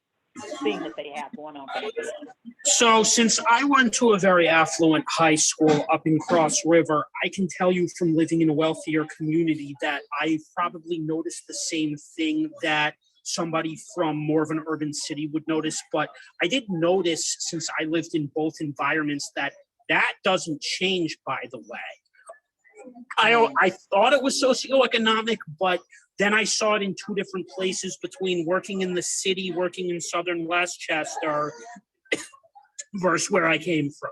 thing that they have going on for themselves. So since I went to a very affluent high school up in Cross River, I can tell you from living in a wealthier community that I probably noticed the same thing that somebody from more of an urban city would notice. But I did notice, since I lived in both environments, that doesn't change, by the way. I thought it was socioeconomic, but then I saw it in two different places between working in the city, working in southern Westchester, versus where I came from.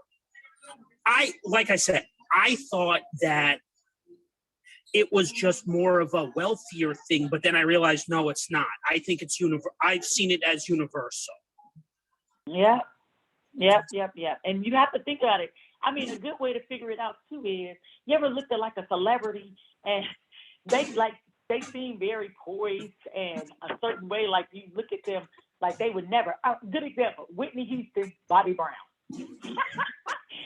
Like I said, I thought that it was just more of a wealthier thing, but then I realized, no, it's not. I think it's I've seen it as universal. Yeah. Yep. And you have to think about it. I mean, a good way to figure it out too is, you ever looked at like a celebrity and they seem very poised and a certain way, like you look at them like they would never. Good example: Whitney Houston, Bobby Brown.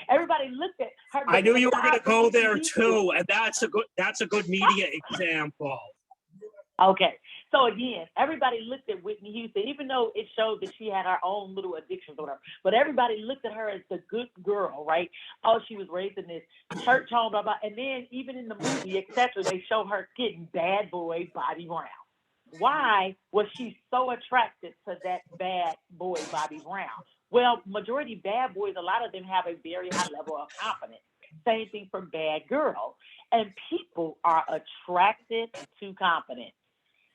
Everybody looked at her. I knew you were going to go there too, and that's a good media example. Okay, so again, everybody looked at Whitney Houston, even though it showed that she had her own little addictions or whatever. But everybody looked at her as the good girl, right? Oh, she was raised in this church home, blah blah. And then even in the movie, etc., they show her getting bad boy Bobby Brown. Why was she so attracted to that bad boy Bobby Brown? Well, majority bad boys, a lot of them have a very high level of confidence. Same thing for bad girls. And people are attracted to confidence.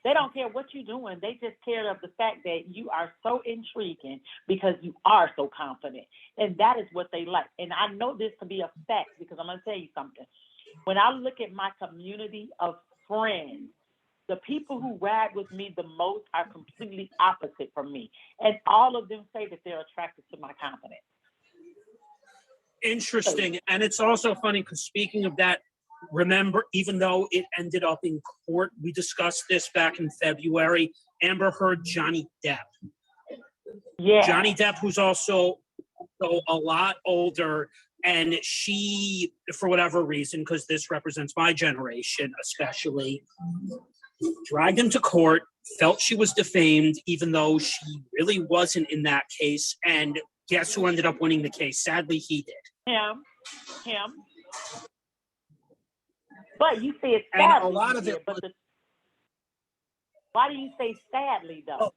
They don't care what you're doing. They just care of the fact that you are so intriguing because you are so confident. And that is what they like. And I know this to be a fact because I'm going to tell you something. When I look at my community of friends, the people who ride with me the most are completely opposite from me. And all of them say that they're attracted to my confidence. Interesting. And it's also funny because speaking of that, remember, even though it ended up in court, we discussed this back in February, Amber Heard, Johnny Depp. Yeah. Johnny Depp, who's also a lot older, and she, for whatever reason, because this represents my generation especially, dragged him to court, felt she was defamed, even though she really wasn't in that case. And guess who ended up winning the case? Sadly, he did. Him. But you say it's sadly. And a lot of it. Why do you say sadly, though? Well,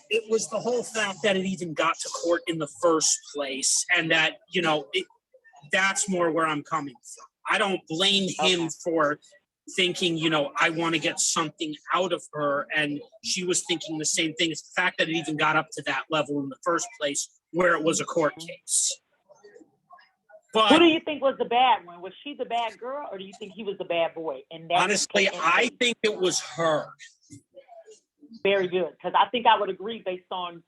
it was the whole fact that it even got to court in the first place, and that, that's more where I'm coming from. I don't blame him for thinking, I want to get something out of her, and she was thinking the same thing. It's the fact that it even got up to that level in the first place, where it was a court case. But who do you think was the bad one? Was she the bad girl, or do you think he was the bad boy? And honestly, I think it was her. Very good, because I think I would agree based on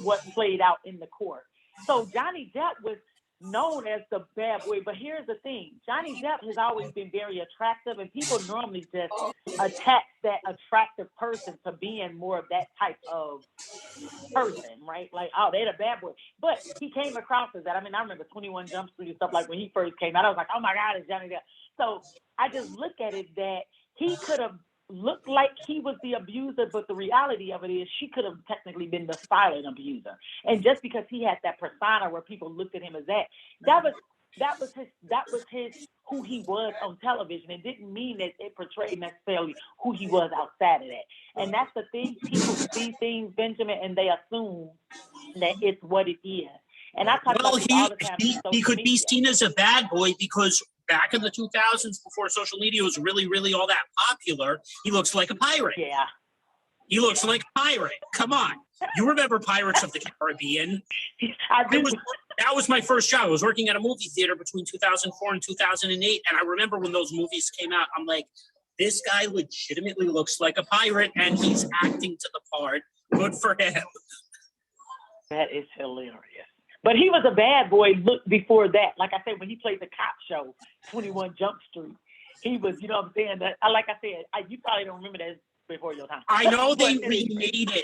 what played out in the court. So Johnny Depp was known as the bad boy, but here's the thing. Johnny Depp has always been very attractive, and people normally just attach that attractive person to being more of that type of person, right? Like, oh, they're the bad boy. But he came across as that. I mean, I remember 21 Jump Street and stuff, like when he first came out, I was like, oh my God, it's Johnny Depp. So I just look at it that he could have looked like he was the abuser, but the reality of it is she could have technically been the silent abuser. And just because he had that persona where people looked at him as that was his who he was on television. It didn't mean that it portrayed necessarily who he was outside of that. And that's the thing, people see things, Benjamin, and they assume that it's what it is. And I talk about this all the time. He could be seen as a bad boy because back in the 2000s, before social media was really, really all that popular, he looks like a pirate. Yeah. He looks like a pirate. Come on. You remember Pirates of the Caribbean? I do. That was my first job. I was working at a movie theater between 2004 and 2008. And I remember when those movies came out, I'm like, this guy legitimately looks like a pirate and he's acting to the part. Good for him. That is hilarious. But he was a bad boy before that. Like I said, when he played the cop show, 21 Jump Street, he was, you know what I'm saying? Like I said, you probably don't remember that before your time. I know they remade it.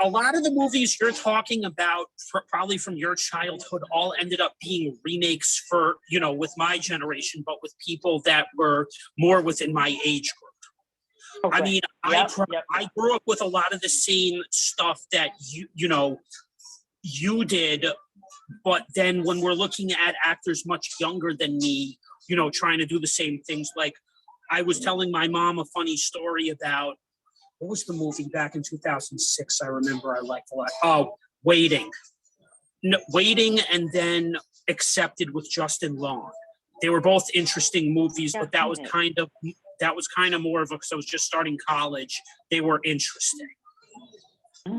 A lot of the movies you're talking about, probably from your childhood, all ended up being remakes for, with my generation, but with people that were more within my age group. Okay. I mean, I grew up with a lot of the same stuff that you did, but then when we're looking at actors much younger than me, trying to do the same things, like I was telling my mom a funny story about, what was the movie back in 2006 I remember I liked a lot? Oh, Waiting. No, Waiting and then Accepted with Justin Long. They were both interesting movies, but that was kind of more of because I was just starting college. They were interesting.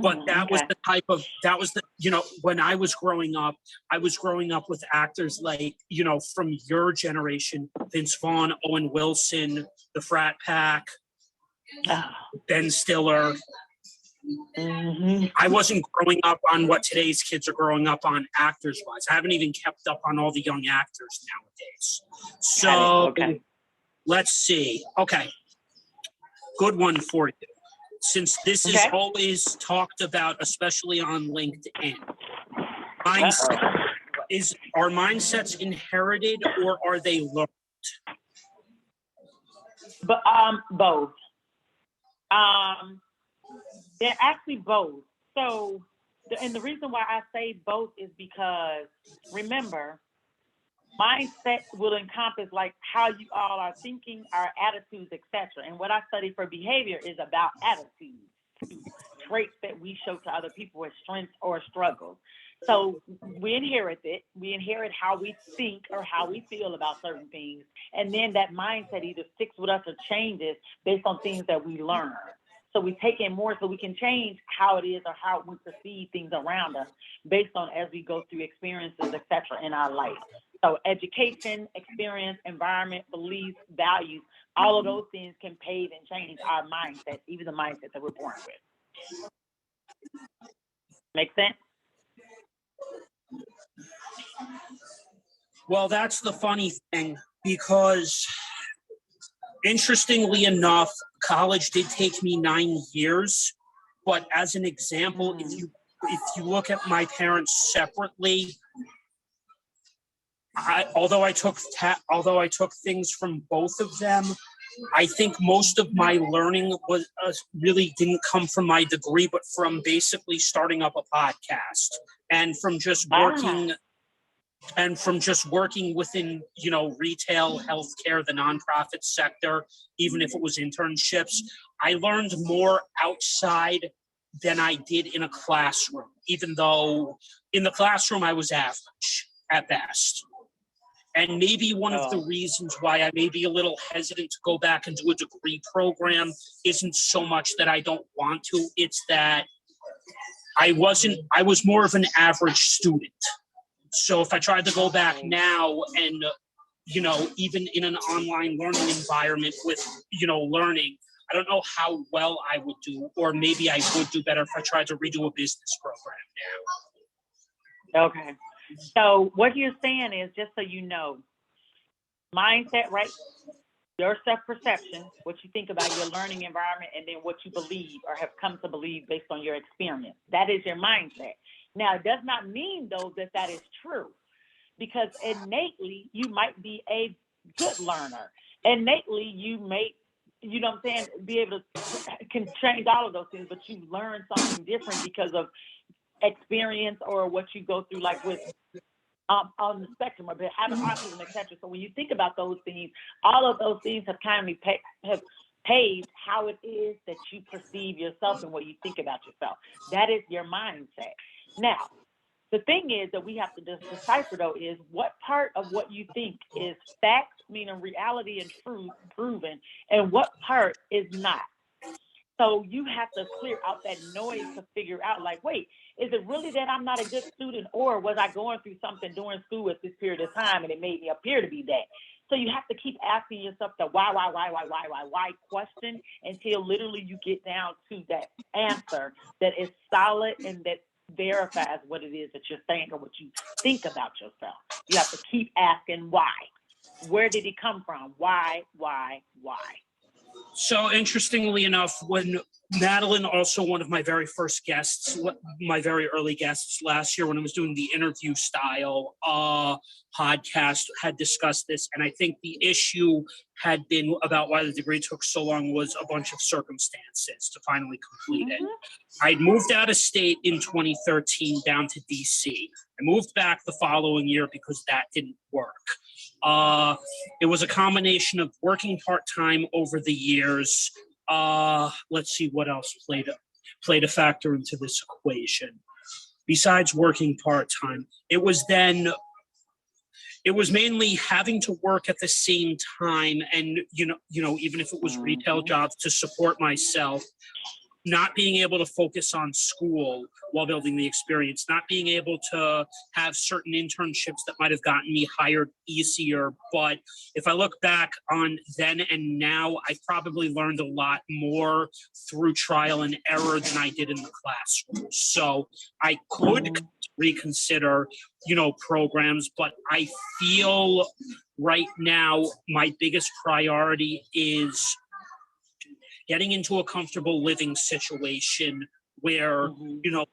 But that was Okay. the when I was growing up with actors like, from your generation, Vince Vaughn, Owen Wilson, the Frat Pack, Oh. Ben Stiller. Mhm. I wasn't growing up on what today's kids are growing up on actors wise. I haven't even kept up on all the young actors nowadays. So Okay. let's see. Okay. Good one for you. Since this is Okay. always talked about, especially on LinkedIn, are mindsets inherited or are they learned? But both. They're actually both. So, and the reason why I say both is because, remember, mindset will encompass like how you all are thinking, our attitudes, etc. And what I study for behavior is about attitudes, traits that we show to other people as strengths or struggles. So we inherit it. We inherit how we think or how we feel about certain things. And then that mindset either sticks with us or changes based on things that we learn. So we take in more so we can change how it is or how we perceive things around us based on as we go through experiences, et cetera, in our life. So education, experience, environment, beliefs, values, all of those things can pave and change our mindset, even the mindset that we're born with. Make sense? Well, that's the funny thing, because interestingly enough, college did take me 9 years, but as an example, if you look at my parents separately, although I took things from both of them, I think most of my learning was really didn't come from my degree, but from basically starting up a podcast and from just working. And from just working within, retail, healthcare, the nonprofit sector, even if it was internships, I learned more outside than I did in a classroom, even though in the classroom I was average at best. And maybe one of the reasons why I may be a little hesitant to go back and do a degree program isn't so much that I don't want to, it's that I was more of an average student. So if I tried to go back now and, even in an online learning environment with, learning, I don't know how well I would do, or maybe I would do better if I tried to redo a business program now. Okay. So what you're saying is, just so you know, mindset, right? Your self-perception, what you think about your learning environment, and then what you believe or have come to believe based on your experience. That is your mindset. Now, it does not mean, though, that that is true, because innately you might be a good learner. Innately, you may, you know what I'm saying, be able to can change all of those things, but you learn something different because of experience or what you go through, like with on the spectrum of having autism, et cetera. So when you think about those things, all of those things have kind of have paved how it is that you perceive yourself and what you think about yourself. That is your mindset. Now, the thing is that we have to just decipher, though, is what part of what you think is fact, meaning reality and truth, proven, and what part is not. So you have to clear out that noise to figure out, like, wait, is it really that I'm not a good student, or was I going through something during school at this period of time and it made me appear to be that? So you have to keep asking yourself the why question until literally you get down to that answer that is solid and that verifies what it is that you're saying or what you think about yourself. You have to keep asking why. Where did it come from? Why? So interestingly enough, when Madeline, also one of my very first guests, my very early guests last year when I was doing the interview style podcast, had discussed this. And I think the issue had been about why the degree took so long was a bunch of circumstances to finally complete it. I'd moved out of state in 2013 down to DC. I moved back the following year because that didn't work. It was a combination of working part-time over the years. Let's see what else played a factor into this equation. Besides working part-time, it was mainly having to work at the same time, and even if it was retail jobs to support myself, not being able to focus on school while building the experience, not being able to have certain internships that might have gotten me hired easier. But if I look back on then and now, I probably learned a lot more through trial and error than I did in the classroom. So I could reconsider, programs, but I feel right now my biggest priority is getting into a comfortable living situation where,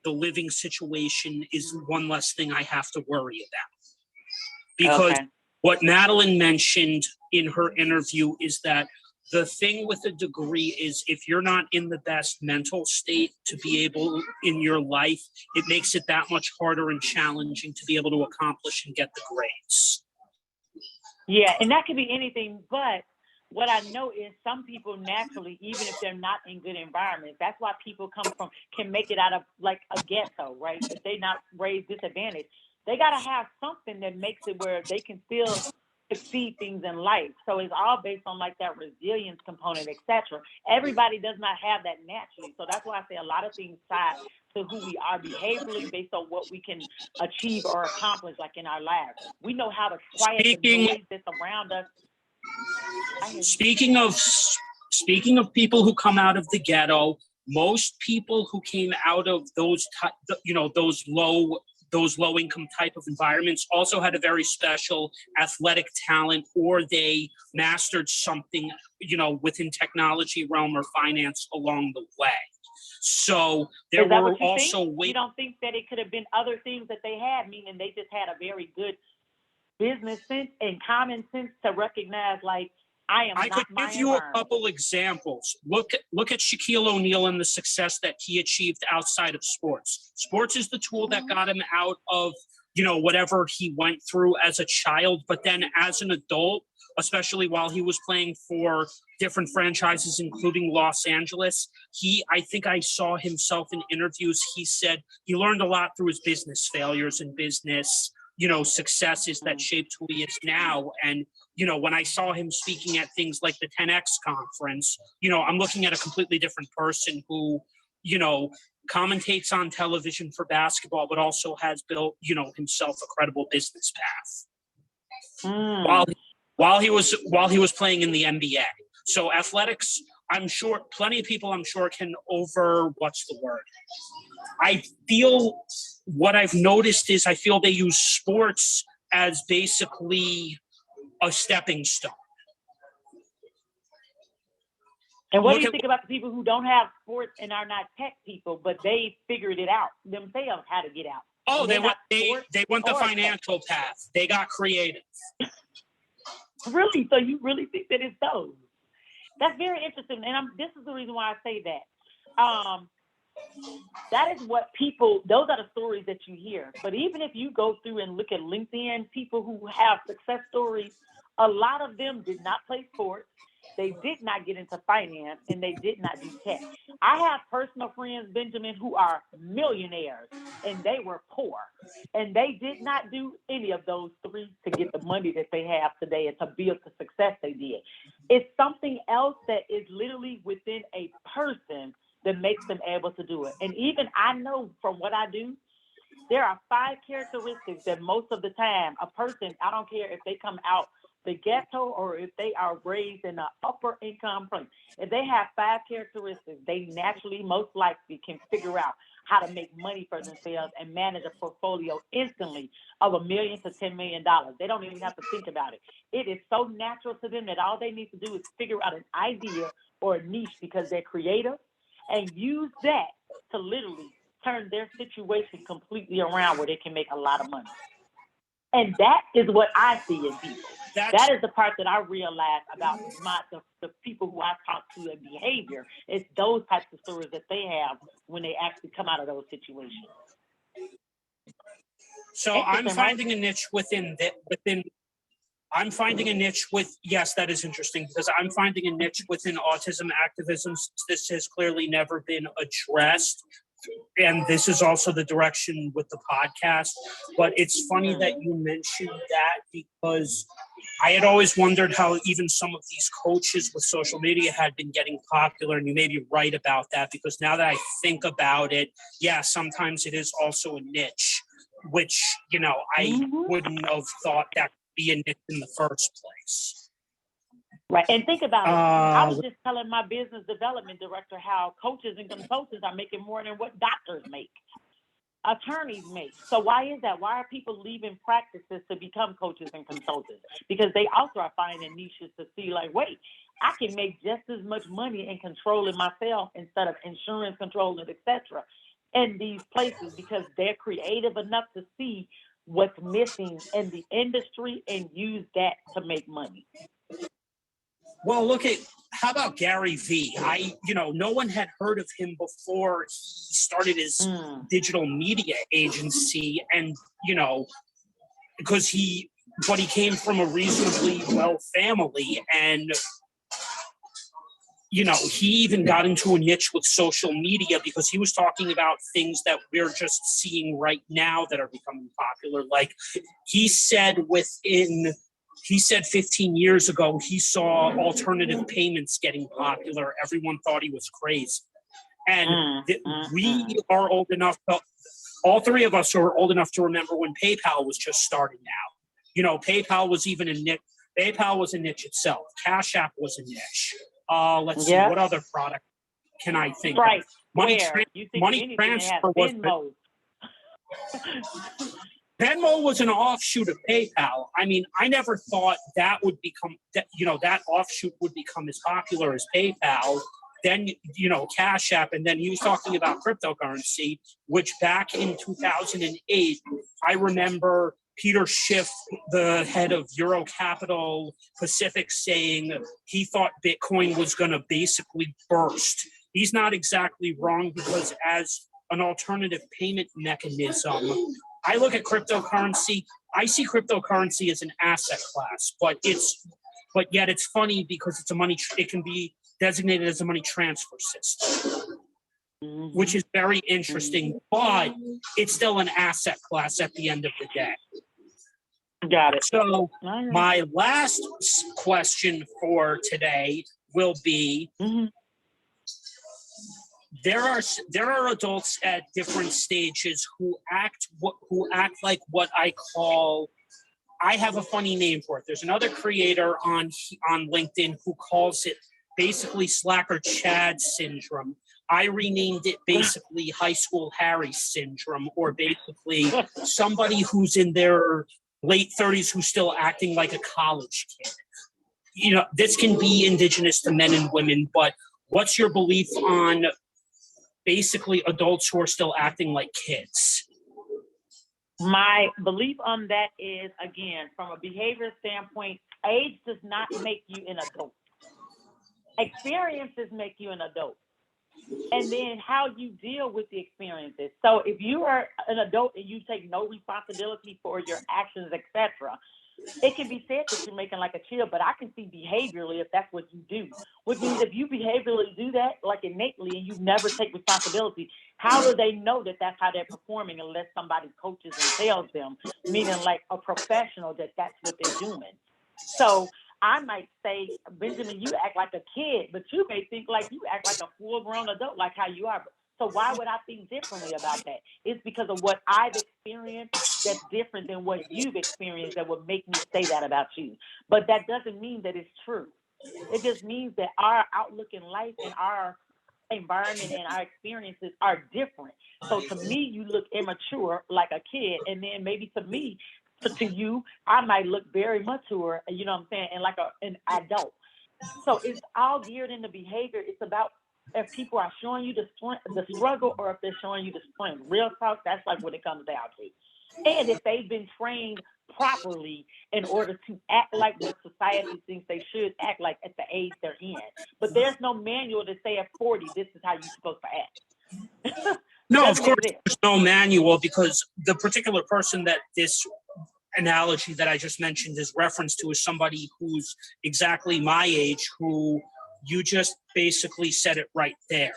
the living situation is one less thing I have to worry about. Because what Madeline mentioned in her interview is that the thing with a degree is if you're not in the best mental state to be able in your life, it makes it that much harder and challenging to be able to accomplish and get the grades. Yeah, and that could be anything, but what I know is some people naturally, even if they're not in good environments, that's why people can make it out of like a ghetto, right? If they not raised disadvantaged, they got to have something that makes it where they can still succeed things in life. So it's all based on like that resilience component, etc. Everybody does not have that naturally. So that's why I say a lot of things tied to who we are behaviorally based on what we can achieve or accomplish like in our lives. We know how to quiet the noise that's around us. Speaking of people who come out of the ghetto, most people who came out of those low income type of environments also had a very special athletic talent, or they mastered something, within technology realm or finance along the way. So there were also ways. You don't think that it could have been other things that they had, meaning they just had a very good business sense and common sense to recognize, like, I could give you a couple examples. Look at Shaquille O'Neal and the success that he achieved outside of sports. Sports is the tool that got him out of, whatever he went through as a child. But then as an adult, especially while he was playing for different franchises, including Los Angeles, I think I saw himself in interviews. He said he learned a lot through his business failures and business, successes that shaped who he is now. And when I saw him speaking at things like the 10X conference, I'm looking at a completely different person who, commentates on television for basketball, but also has built, himself a credible business path while he was playing in the NBA. So athletics, I'm sure plenty of people can what's the word? I feel what I've noticed is I feel they use sports as basically a stepping stone. And what do you think about the people who don't have sports and are not tech people, but they figured it out themselves how to get out? Oh, they went the financial path. They got creative. Really? So you really think that it's those? That's very interesting. And this is the reason why I say that. That is what those are the stories that you hear. But even if you go through and look at LinkedIn, people who have success stories, a lot of them did not play sports. They did not get into finance, and they did not do tech. I have personal friends, Benjamin, who are millionaires, and they were poor. And they did not do any of those three to get the money that they have today and to build the success they did. It's something else that is literally within a person that makes them able to do it. And even I know from what I do, there are 5 characteristics that most of the time a person, I don't care if they come out the ghetto or if they are raised in an upper income place, if they have 5 characteristics, they naturally most likely can figure out how to make money for themselves and manage a portfolio instantly of $1 million to $10 million. They don't even have to think about it. It is so natural to them that all they need to do is figure out an idea or a niche because they're creative and use that to literally turn their situation completely around where they can make a lot of money. And that is what I see in people. That is the part that I realize about the people who I talk to in behavior. It's those types of stories that they have when they actually come out of those situations. So I'm finding a niche I'm finding a niche yes, that is interesting because I'm finding a niche within autism activism. This has clearly never been addressed. And this is also the direction with the podcast. But it's funny that you mentioned that because I had always wondered how even some of these coaches with social media had been getting popular, and you may be right about that, because now that I think about it, yeah, sometimes it is also a niche, which, you know, I wouldn't have thought that would be a niche in the first place. Right. And think about it. I was just telling my business development director how coaches and consultants are making more than what doctors make, attorneys make. So why is that? Why are people leaving practices to become coaches and consultants? Because they also are finding niches to see, like, wait, I can make just as much money in controlling myself instead of insurance controlling, etc. in these places, because they're creative enough to see what's missing in the industry and use that to make money. Well, how about Gary Vee? No one had heard of him before he started his digital media agency, and, because he came from a reasonably well family, and, he even got into a niche with social media because he was talking about things that we're just seeing right now that are becoming popular. Like he said 15 years ago, he saw alternative payments getting popular. Everyone thought he was crazy. And we are old enough, all three of us are old enough to remember when PayPal was just starting out. PayPal was even a niche. PayPal was a niche itself. Cash App was a niche. Let's see, what other product can I think of? Money transfer was Venmo was an offshoot of PayPal. I mean, I never thought that would become that offshoot would become as popular as PayPal. Then, Cash App, and then he was talking about cryptocurrency, which back in 2008, I remember Peter Schiff, the head of Euro Capital Pacific, saying he thought Bitcoin was going to basically burst. He's not exactly wrong, because as an alternative payment mechanism, I look at cryptocurrency. I see cryptocurrency as an asset class, but yet it's funny because it can be designated as a money transfer system, which is very interesting, but it's still an asset class at the end of the day. Got it. So my last question for today will be, there are adults at different stages who act like what I have a funny name for it. There's another creator on LinkedIn who calls it basically Slacker Chad syndrome. I renamed it basically High School Harry syndrome, or basically somebody who's in their late 30s who's still acting like a college kid. This can be indigenous to men and women, but what's your belief on basically adults who are still acting like kids? My belief on that is, again, from a behavior standpoint, age does not make you an adult. Experiences make you an adult. And then how you deal with the experiences. So if you are an adult and you take no responsibility for your actions, etc., it can be said that you're making like a child, but I can see behaviorally if that's what you do. Which means if you behaviorally do that, like innately, and you never take responsibility, how do they know that that's how they're performing unless somebody coaches and tells them, meaning like a professional, that that's what they're doing? So I might say, Benjamin, you act like a kid, but you may think like you act like a full-grown adult, like how you are. So why would I think differently about that? It's because of what I've experienced that's different than what you've experienced that would make me say that about you. But that doesn't mean that it's true. It just means that our outlook in life and our environment and our experiences are different. So to me, you look immature like a kid, and then maybe to me, to you, I might look very mature, you know what I'm saying, and like an adult. So it's all geared into behavior. It's about if people are showing you the struggle, or if they're showing you the strength. Real talk, that's like what it comes down to. And if they've been trained properly in order to act like what society thinks they should act like at the age they're in. But there's no manual to say at 40, this is how you're supposed to act. No, of course, there's no manual, because the particular person that this analogy that I just mentioned is reference to is somebody who's exactly my age, who you just basically said it right there.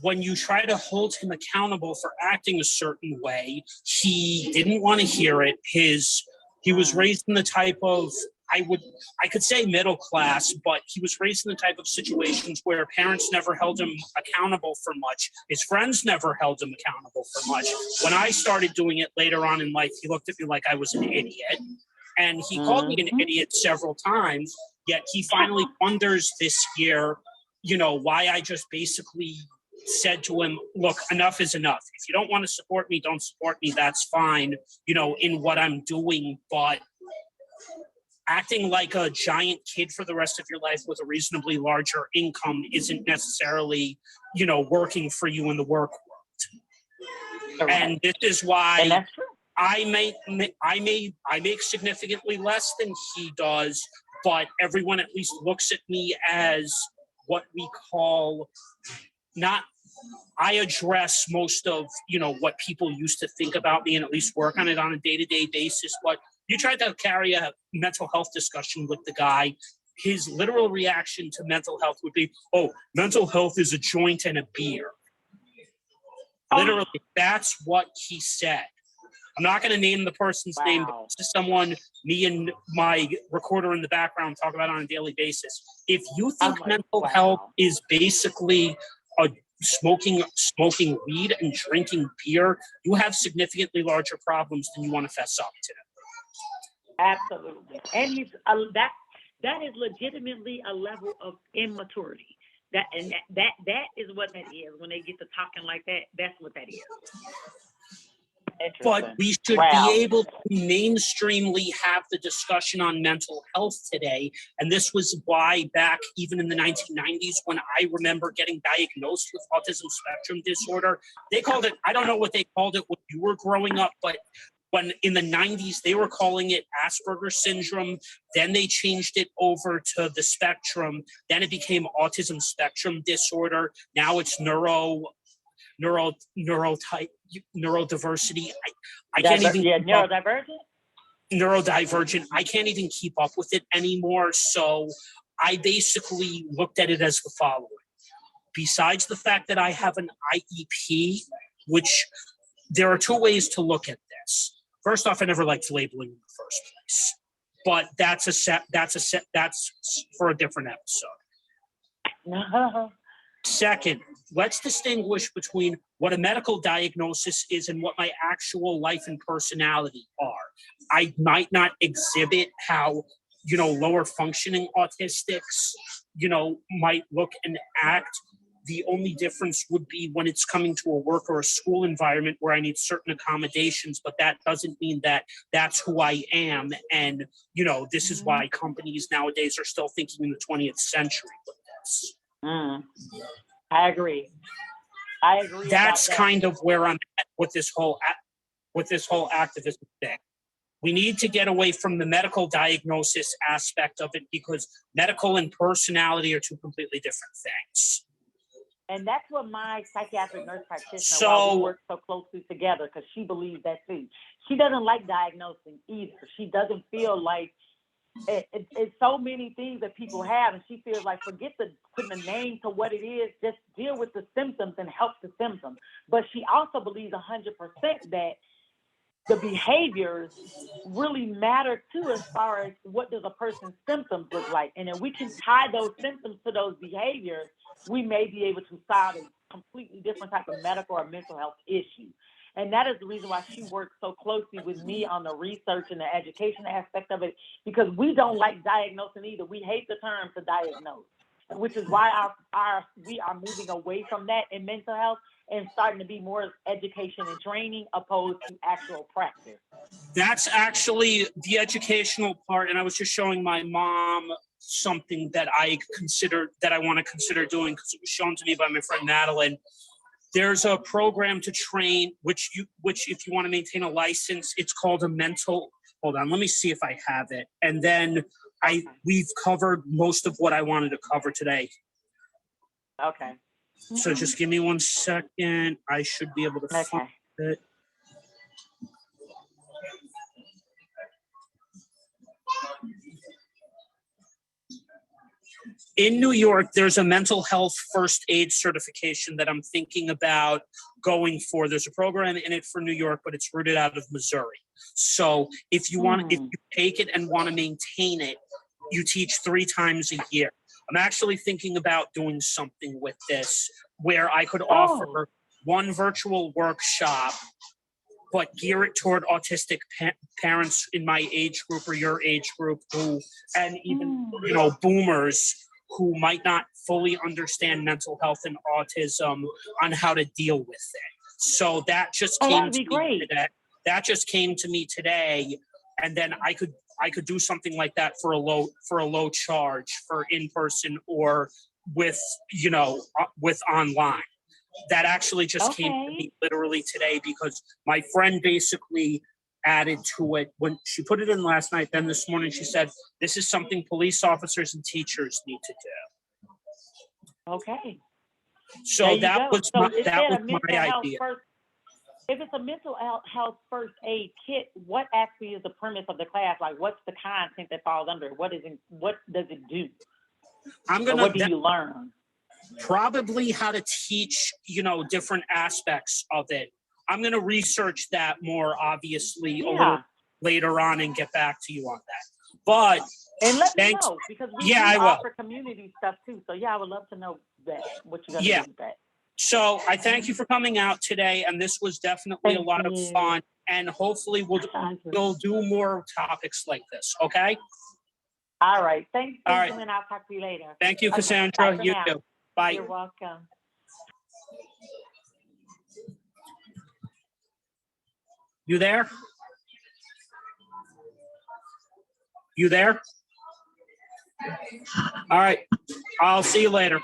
When you try to hold him accountable for acting a certain way, he didn't want to hear it. He was raised in the type of I could say middle class, but he was raised in the type of situations where parents never held him accountable for much. His friends never held him accountable for much. When I started doing it later on in life, he looked at me like I was an idiot. And he called me an idiot several times, yet he finally wonders this year, why I just basically said to him, look, enough is enough. If you don't want to support me, don't support me. That's fine, in what I'm doing. But acting like a giant kid for the rest of your life with a reasonably larger income isn't necessarily, working for you in the work world. And this is why and that's true. I make significantly less than he does, but everyone at least looks at me as what we call I address most of, what people used to think about me and at least work on it on a day-to-day basis. But you tried to carry a mental health discussion with the guy. His literal reaction to mental health would be, oh, mental health is a joint and a beer. Literally, that's what he said. I'm not going to name the person's name, but this is someone me and my recorder in the background talk about on a daily basis. If you think mental health is basically smoking weed and drinking beer, you have significantly larger problems than you want to fess up to. Absolutely. And he's that is legitimately a level of immaturity. That is what that is. When they get to talking like that, that's what that is. But we should be able to mainstreamly have the discussion on mental health today. And this was why back even in the 1990s, when I remember getting diagnosed with autism spectrum disorder, they called it, I don't know what they called it when you were growing up, but when in the 90s, they were calling it Asperger's syndrome. Then they changed it over to the spectrum. Then it became autism spectrum disorder. Now it's neurodiversity. I can't even neurodivergent. I can't even keep up with it anymore. So I basically looked at it as the following. Besides the fact that I have an IEP, which there are two ways to look at this. First off, I never liked labeling in the first place, but that's for a different episode. Second, let's distinguish between what a medical diagnosis is and what my actual life and personality are. I might not exhibit how, lower functioning autistics, might look and act. The only difference would be when it's coming to a work or a school environment where I need certain accommodations, but that doesn't mean that that's who I am. And, this is why companies nowadays are still thinking in the 20th century with this. I agree. That's kind of where I'm at with this whole activism thing. We need to get away from the medical diagnosis aspect of it because medical and personality are two completely different things. And that's what my psychiatric nurse practitioner, why we work so closely together, because she believes that too. She doesn't like diagnosing either. She doesn't feel like it's so many things that people have, and she feels like forget putting a name to what it is, just deal with the symptoms and help the symptoms. But she also believes 100% that the behaviors really matter too, as far as what does a person's symptoms look like. And if we can tie those symptoms to those behaviors, we may be able to solve a completely different type of medical or mental health issue. And that is the reason why she works so closely with me on the research and the education aspect of it, because we don't like diagnosing either. We hate the term to diagnose, which is why we are moving away from that in mental health and starting to be more education and training opposed to actual practice. That's actually the educational part. And I was just showing my mom something that I want to consider doing because it was shown to me by my friend Madeline. There's a program to train, which if you want to maintain a license, it's called hold on, let me see if I have it. And then we've covered most of what I wanted to cover today. Okay. So just give me 1 second. I should be able to find it. In New York, there's a mental health first aid certification that I'm thinking about going for. There's a program in it for New York, but it's rooted out of Missouri. So if you want, if you take it and want to maintain it, you teach 3 times a year. I'm actually thinking about doing something with this where I could offer one virtual workshop, but gear it toward autistic parents in my age group or your age group who, and even, you know, boomers who might not fully understand mental health and autism on how to deal with it. So that just came to me today. That just came to me today, and then I could do something like that for a low charge for in person or with, you know, with online. That actually just came to me literally today because my friend basically added to it when she put it in last night. Then this morning she said, this is something police officers and teachers need to do. Okay. So that was my idea. If it's a mental health first aid kit, what actually is the premise of the class? Like, what's the content that falls under it? What does it do? What do you learn? Probably how to teach, you know, different aspects of it. I'm going to research that more, obviously, a little later on and get back to you on that. But and let me know, because we offer community stuff too. So I would love to know that, what you're going to do with that. So I thank you for coming out today, and this was definitely a lot of fun. And hopefully we'll do more topics like this. Okay. All right. Thanks, and I'll talk to you later. Thank you, Cassandra. You too. Bye. You're welcome. You there? You there? All right. I'll see you later.